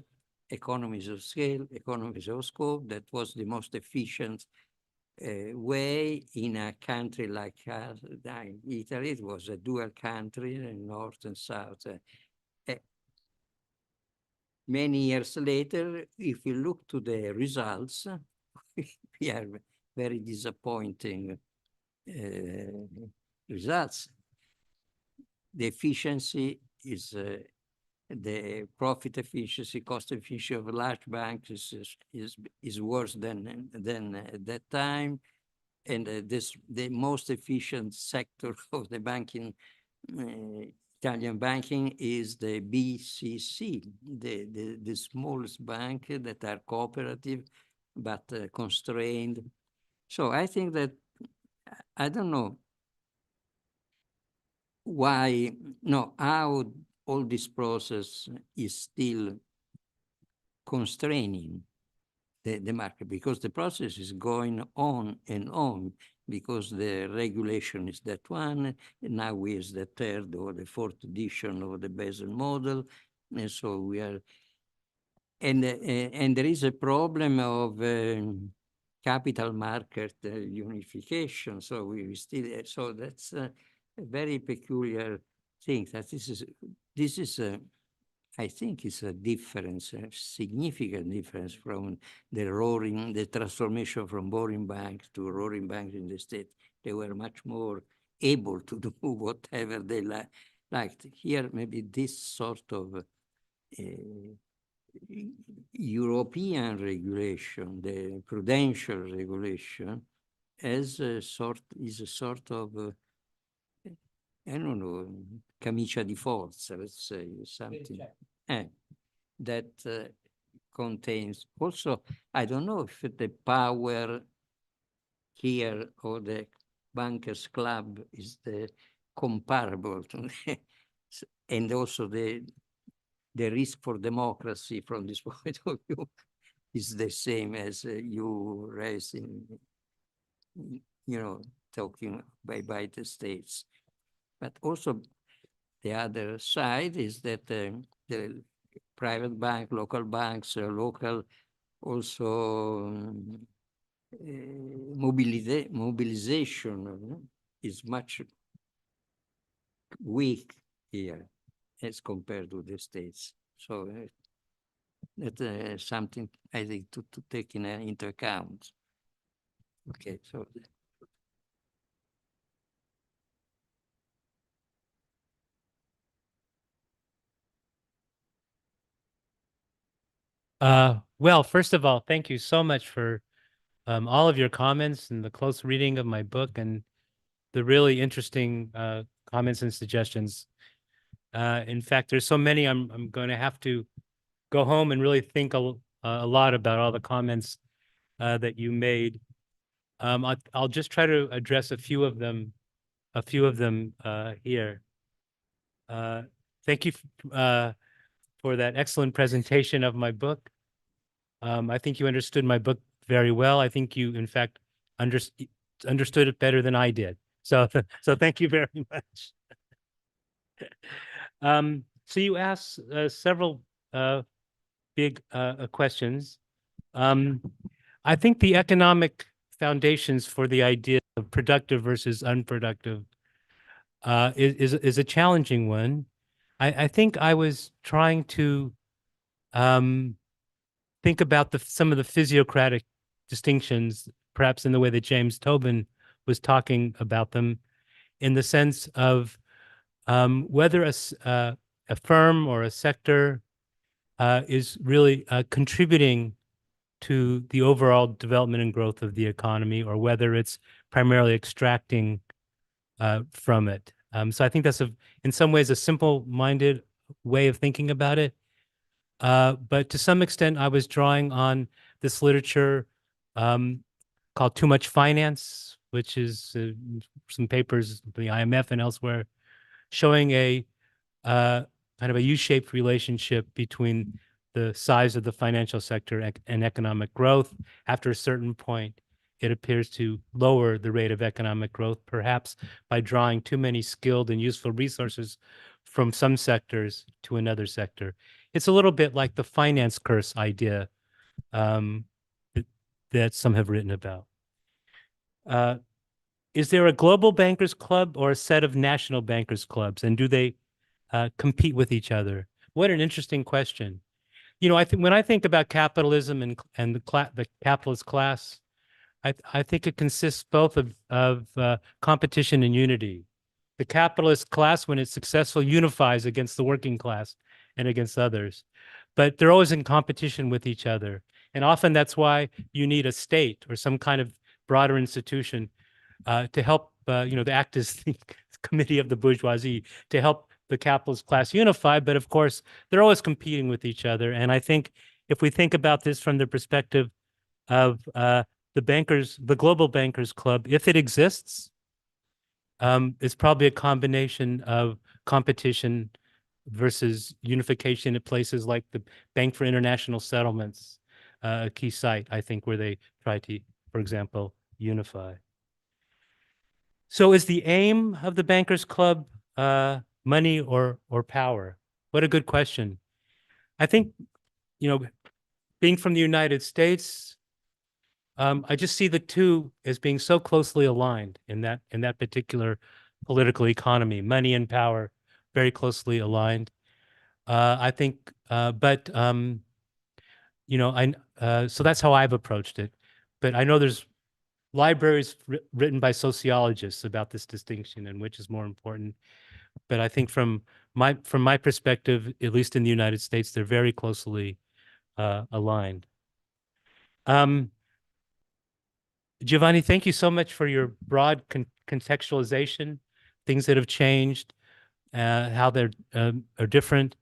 economies of scale, economies of scope. That was the most efficient way in a country like Italy. It was a dual country, north and south. Many years later, if we look to the results, we are very disappointing results. The efficiency is the profit efficiency, cost efficiency of large banks is worse than at that time. And the most efficient sector of the banking, Italian banking, is the BCC, the smallest bank that are cooperative but constrained. So I think that, I don't know why, no, how all this process is still constraining the market, because the process is going on and on, because the regulation is that one, and now is the third or the fourth edition of the Basel model. And so we are, and there is a problem of capital market unification. So we still, so that's a very peculiar thing. That this is I think it's a difference, a significant difference from the transformation from boring banks to roaring banks in the state. They were much more able to do whatever they liked. Here, maybe this sort of European regulation, the prudential regulation, is a sort of I don't know, camicia di forza, let's say, something that contains also, I don't know if the power here or the bankers club is the comparable to and also the risk for democracy from this point of view is the same as you raised in, talking by the states. But also the other side is that the private bank, local banks, local also mobilization is much weak here as compared to the states. So that's something I think to take into account. Okay, so.
Well, first of all, thank you so much for all of your comments and the close reading of my book and the really interesting comments and suggestions. In fact, there's so many, I'm going to have to go home and really think a lot about all the comments that you made. I'll just try to address a few of them here. Thank you for that excellent presentation of my book. I think you understood my book very well. I think you, in fact, understood it better than I did. So thank you very much. So you asked several big questions. I think the economic foundations for the idea of productive versus unproductive is a challenging one. I think I was trying to think about some of the physiocratic distinctions, perhaps in the way that James Tobin was talking about them, in the sense of whether a firm or a sector is really contributing to the overall development and growth of the economy, or whether it's primarily extracting from it. So I think that's in some ways a simple-minded way of thinking about it. But to some extent, I was drawing on this literature called Too Much Finance, which is some papers, the IMF and elsewhere, showing a kind of a U-shaped relationship between the size of the financial sector and economic growth. After a certain point, it appears to lower the rate of economic growth, perhaps by drawing too many skilled and useful resources from some sectors to another sector. It's a little bit like the finance curse idea that some have written about. Is there a global bankers club or a set of national bankers clubs, and do they compete with each other? What an interesting question. You know, I think when I think about capitalism and the capitalist class, I think it consists both of competition and unity. The capitalist class, when it's successful, unifies against the working class and against others, but they're always in competition with each other. And often that's why you need a state or some kind of broader institution to help, to act as the committee of the bourgeoisie, to help the capitalist class unify. But of course, they're always competing with each other. And I think if we think about this from the perspective of the global bankers club, if it exists, it's probably a combination of competition versus unification at places like the Bank for International Settlements, a key site, I think, where they try to, for example, unify. So is the aim of the bankers club money or power? What a good question. I think, being from the United States, I just see the two as being so closely aligned in that particular political economy, money and power, very closely aligned. I think, so that's how I've approached it. But I know there's libraries written by sociologists about this distinction and which is more important. But I think from my perspective, at least in the United States, they're very closely aligned. Giovanni, thank you so much for your broad contextualization, things that have changed, how they're are different.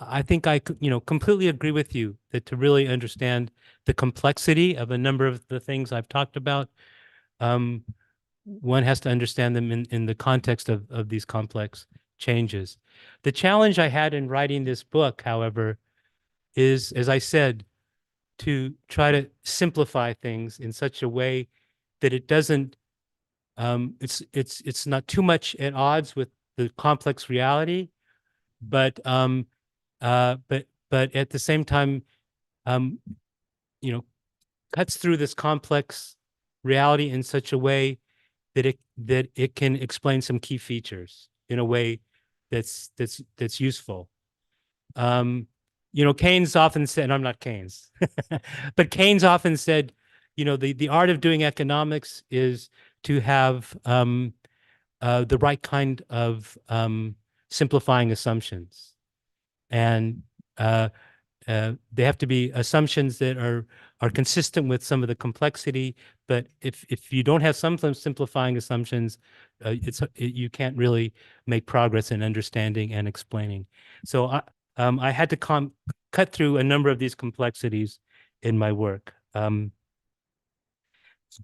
I think I completely agree with you that to really understand the complexity of a number of the things I've talked about, one has to understand them in the context of these complex changes. The challenge I had in writing this book, however, is, as I said, to try to simplify things in such a way that it doesn't, it's not too much at odds with the complex reality, but at the same time, cuts through this complex reality in such a way that it can explain some key features in a way that's useful. Keynes often said, and I'm not Keynes, but Keynes often said, the art of doing economics is to have the right kind of simplifying assumptions. And they have to be assumptions that are consistent with some of the complexity. But if you don't have some simplifying assumptions, you can't really make progress in understanding and explaining. So I had to cut through a number of these complexities in my work.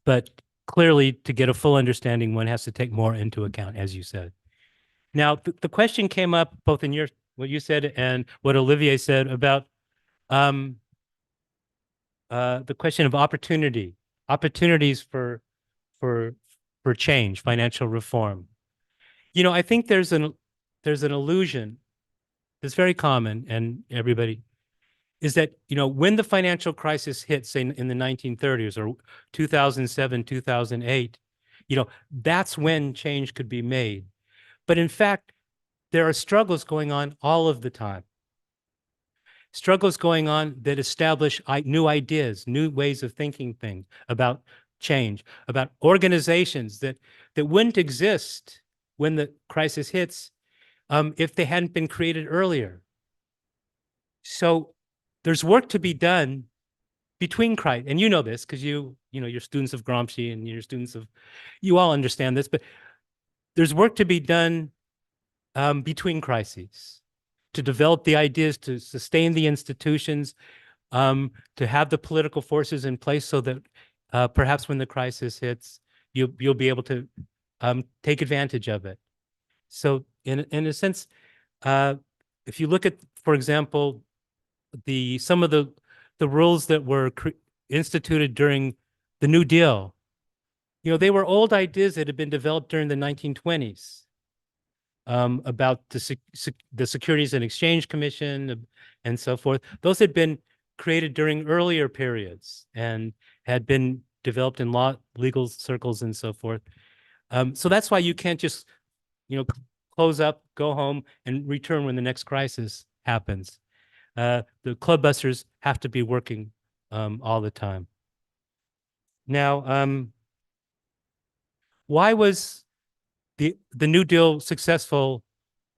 But clearly, to get a full understanding, one has to take more into account, as you said. Now, the question came up both in what you said and what Olivier said about the question of opportunities for change, financial reform. I think there's an illusion that's very common, and everybody is that, when the financial crisis hit, say in the 1930s or 2007, 2008, that's when change could be made. But in fact, there are struggles going on all of the time. Struggles going on that establish new ideas, new ways of thinking things about change, about organizations that wouldn't exist when the crisis hits, if they hadn't been created earlier. So there's work to be done between crises, and you know this because you're students of Gramsci and you're students of, you all understand this, but there's work to be done between crises to develop the ideas, to sustain the institutions, to have the political forces in place so that perhaps when the crisis hits, you'll be able to take advantage of it. So in a sense, if you look at, for example, some of the rules that were instituted during the New Deal, they were old ideas that had been developed during the 1920s about the Securities and Exchange Commission and so forth. Those had been created during earlier periods and had been developed in legal circles and so forth. So that's why you can't just, close up, go home, and return when the next crisis happens. The club busters have to be working all the time. Now, why was the New Deal successful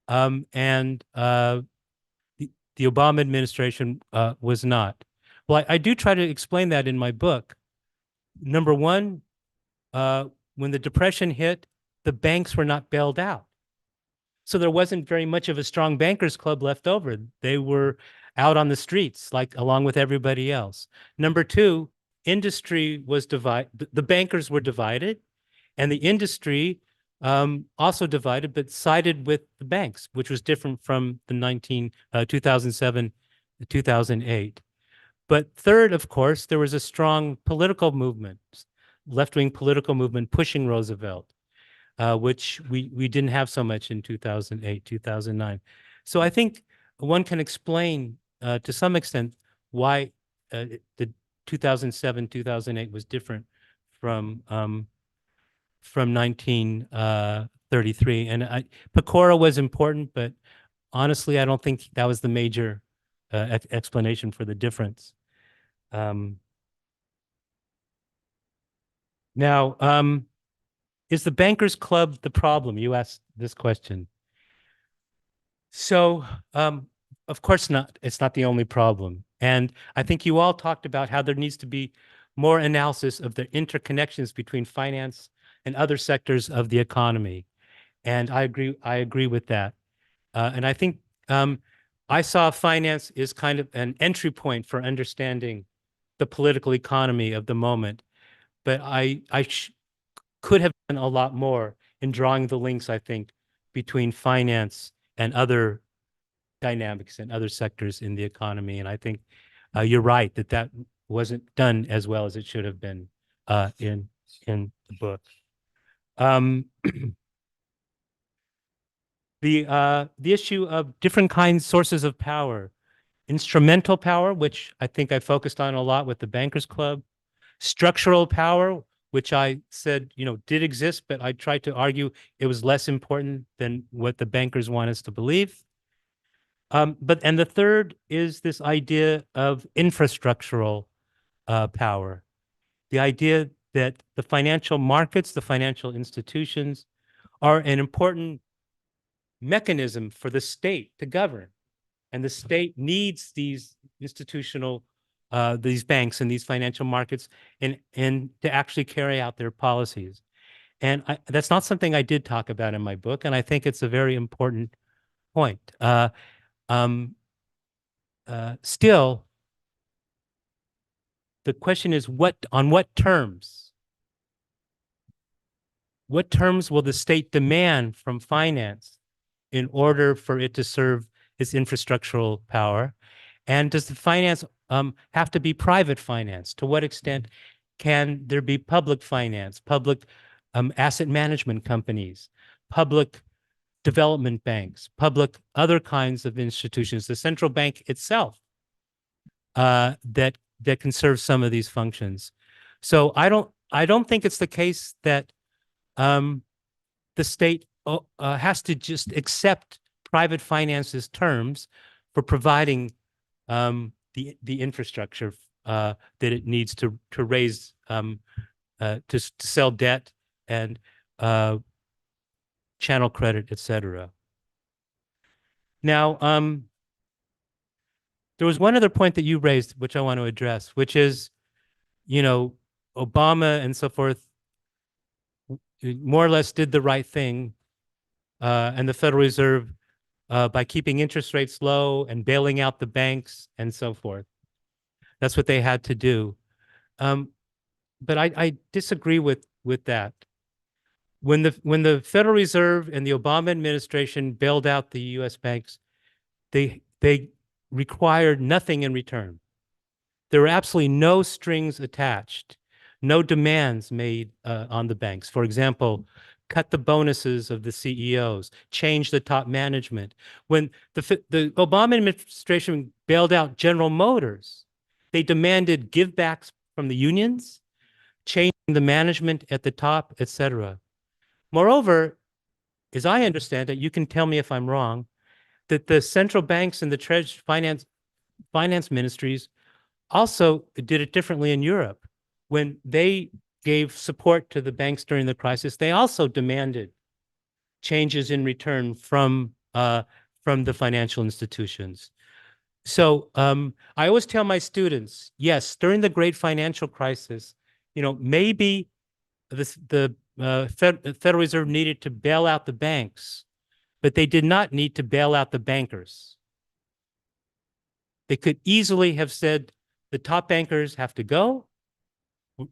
and the Obama administration was not? Well, I do try to explain that in my book. Number one, when the Depression hit, the banks were not bailed out. So there wasn't very much of a strong bankers club left over. They were out on the streets, along with everybody else. Number two, industry was divided. The bankers were divided, and the industry also divided, but sided with the banks, which was different from the 2007 to 2008. But third, of course, there was a strong political movement, left-wing political movement pushing Roosevelt, which we didn't have so much in 2008, 2009. So I think one can explain to some extent why the 2007, 2008 was different from 1933. And Pecora was important, but honestly, I don't think that was the major explanation for the difference. Now, is the Bankers Club the problem? You asked this question. So, of course not. It's not the only problem. And I think you all talked about how there needs to be more analysis of the interconnections between finance and other sectors of the economy. And I agree with that. And I think I saw finance is kind of an entry point for understanding the political economy of the moment. But I could have done a lot more in drawing the links, I think, between finance and other dynamics and other sectors in the economy. And I think you're right that wasn't done as well as it should have been in the book. The issue of different sources of power, instrumental power, which I think I focused on a lot with the Bankers Club, structural power, which I said, did exist, but I tried to argue it was less important than what the bankers want us to believe. And the third is this idea of infrastructural power, the idea that the financial markets, the financial institutions are an important mechanism for the state to govern. And the state needs these these banks and these financial markets and to actually carry out their policies. And that's not something I did talk about in my book, and I think it's a very important point. Still, the question is on what terms? What terms will the state demand from finance in order for it to serve its infrastructural power? And does the finance have to be private finance? To what extent can there be public finance, public asset management companies, public development banks, public other kinds of institutions, the central bank itself that can serve some of these functions? So I don't think it's the case that the state has to just accept private finance's terms for providing the infrastructure that it needs to raise to sell debt and channel credit, etc. Now, there was one other point that you raised, which I want to address, which is, Obama and so forth more or less did the right thing, and the Federal Reserve by keeping interest rates low and bailing out the banks and so forth. That's what they had to do. But I disagree with that. When the Federal Reserve and the Obama administration bailed out the U.S. banks, they required nothing in return. There were absolutely no strings attached, no demands made on the banks. For example, cut the bonuses of the CEOs, change the top management. When the Obama administration bailed out General Motors, they demanded givebacks from the unions, changing the management at the top, etc. Moreover, as I understand it, you can tell me if I'm wrong, that the central banks and the finance ministries also did it differently in Europe. When they gave support to the banks during the crisis, they also demanded changes in return from the financial institutions. So I always tell my students, yes, during the great financial crisis, maybe the Federal Reserve needed to bail out the banks, but they did not need to bail out the bankers. They could easily have said, the top bankers have to go.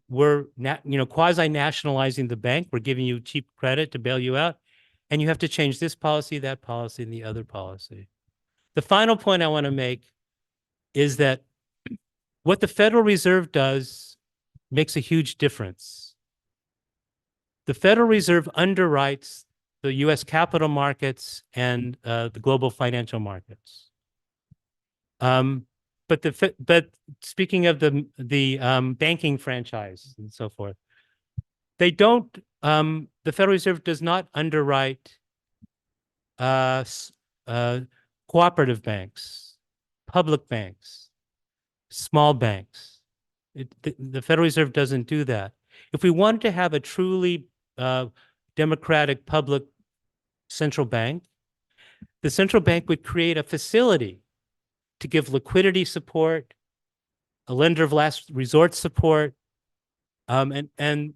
We're quasi-nationalizing the bank. We're giving you cheap credit to bail you out. And you have to change this policy, that policy, and the other policy. The final point I want to make is that what the Federal Reserve does makes a huge difference. The Federal Reserve underwrites the U.S. capital markets and the global financial markets. But speaking of the banking franchise and so forth, they don't. The Federal Reserve does not underwrite cooperative banks, public banks, small banks. The Federal Reserve doesn't do that. If we wanted to have a truly democratic public central bank, the central bank would create a facility to give liquidity support, a lender of last resort support, and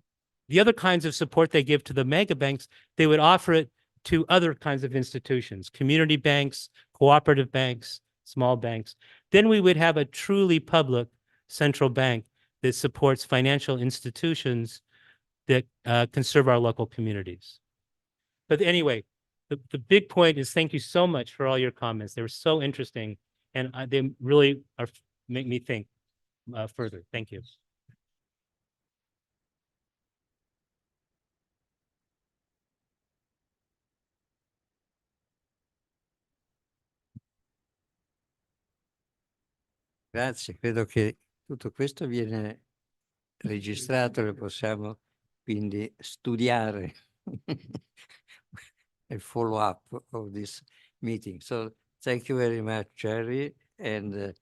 the other kinds of support they give to the mega banks, they would offer it to other kinds of institutions, community banks, cooperative banks, small banks. Then we would have a truly public central bank that supports financial institutions that can serve our local communities. But anyway, the big point is thank you so much for all your comments. They were so interesting, and they really make me think further. Thank you.
Grazie, credo che tutto questo viene registrato e lo possiamo quindi studiare a follow up of this meeting. So thank you very much, Jerry. And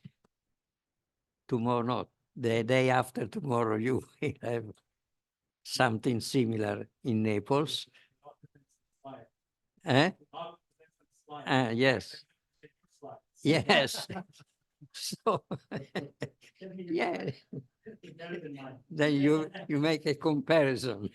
tomorrow, no, the day after tomorrow, you will have something similar in Naples. Eh? Yes. Yes. So, yeah. Then you make a comparison.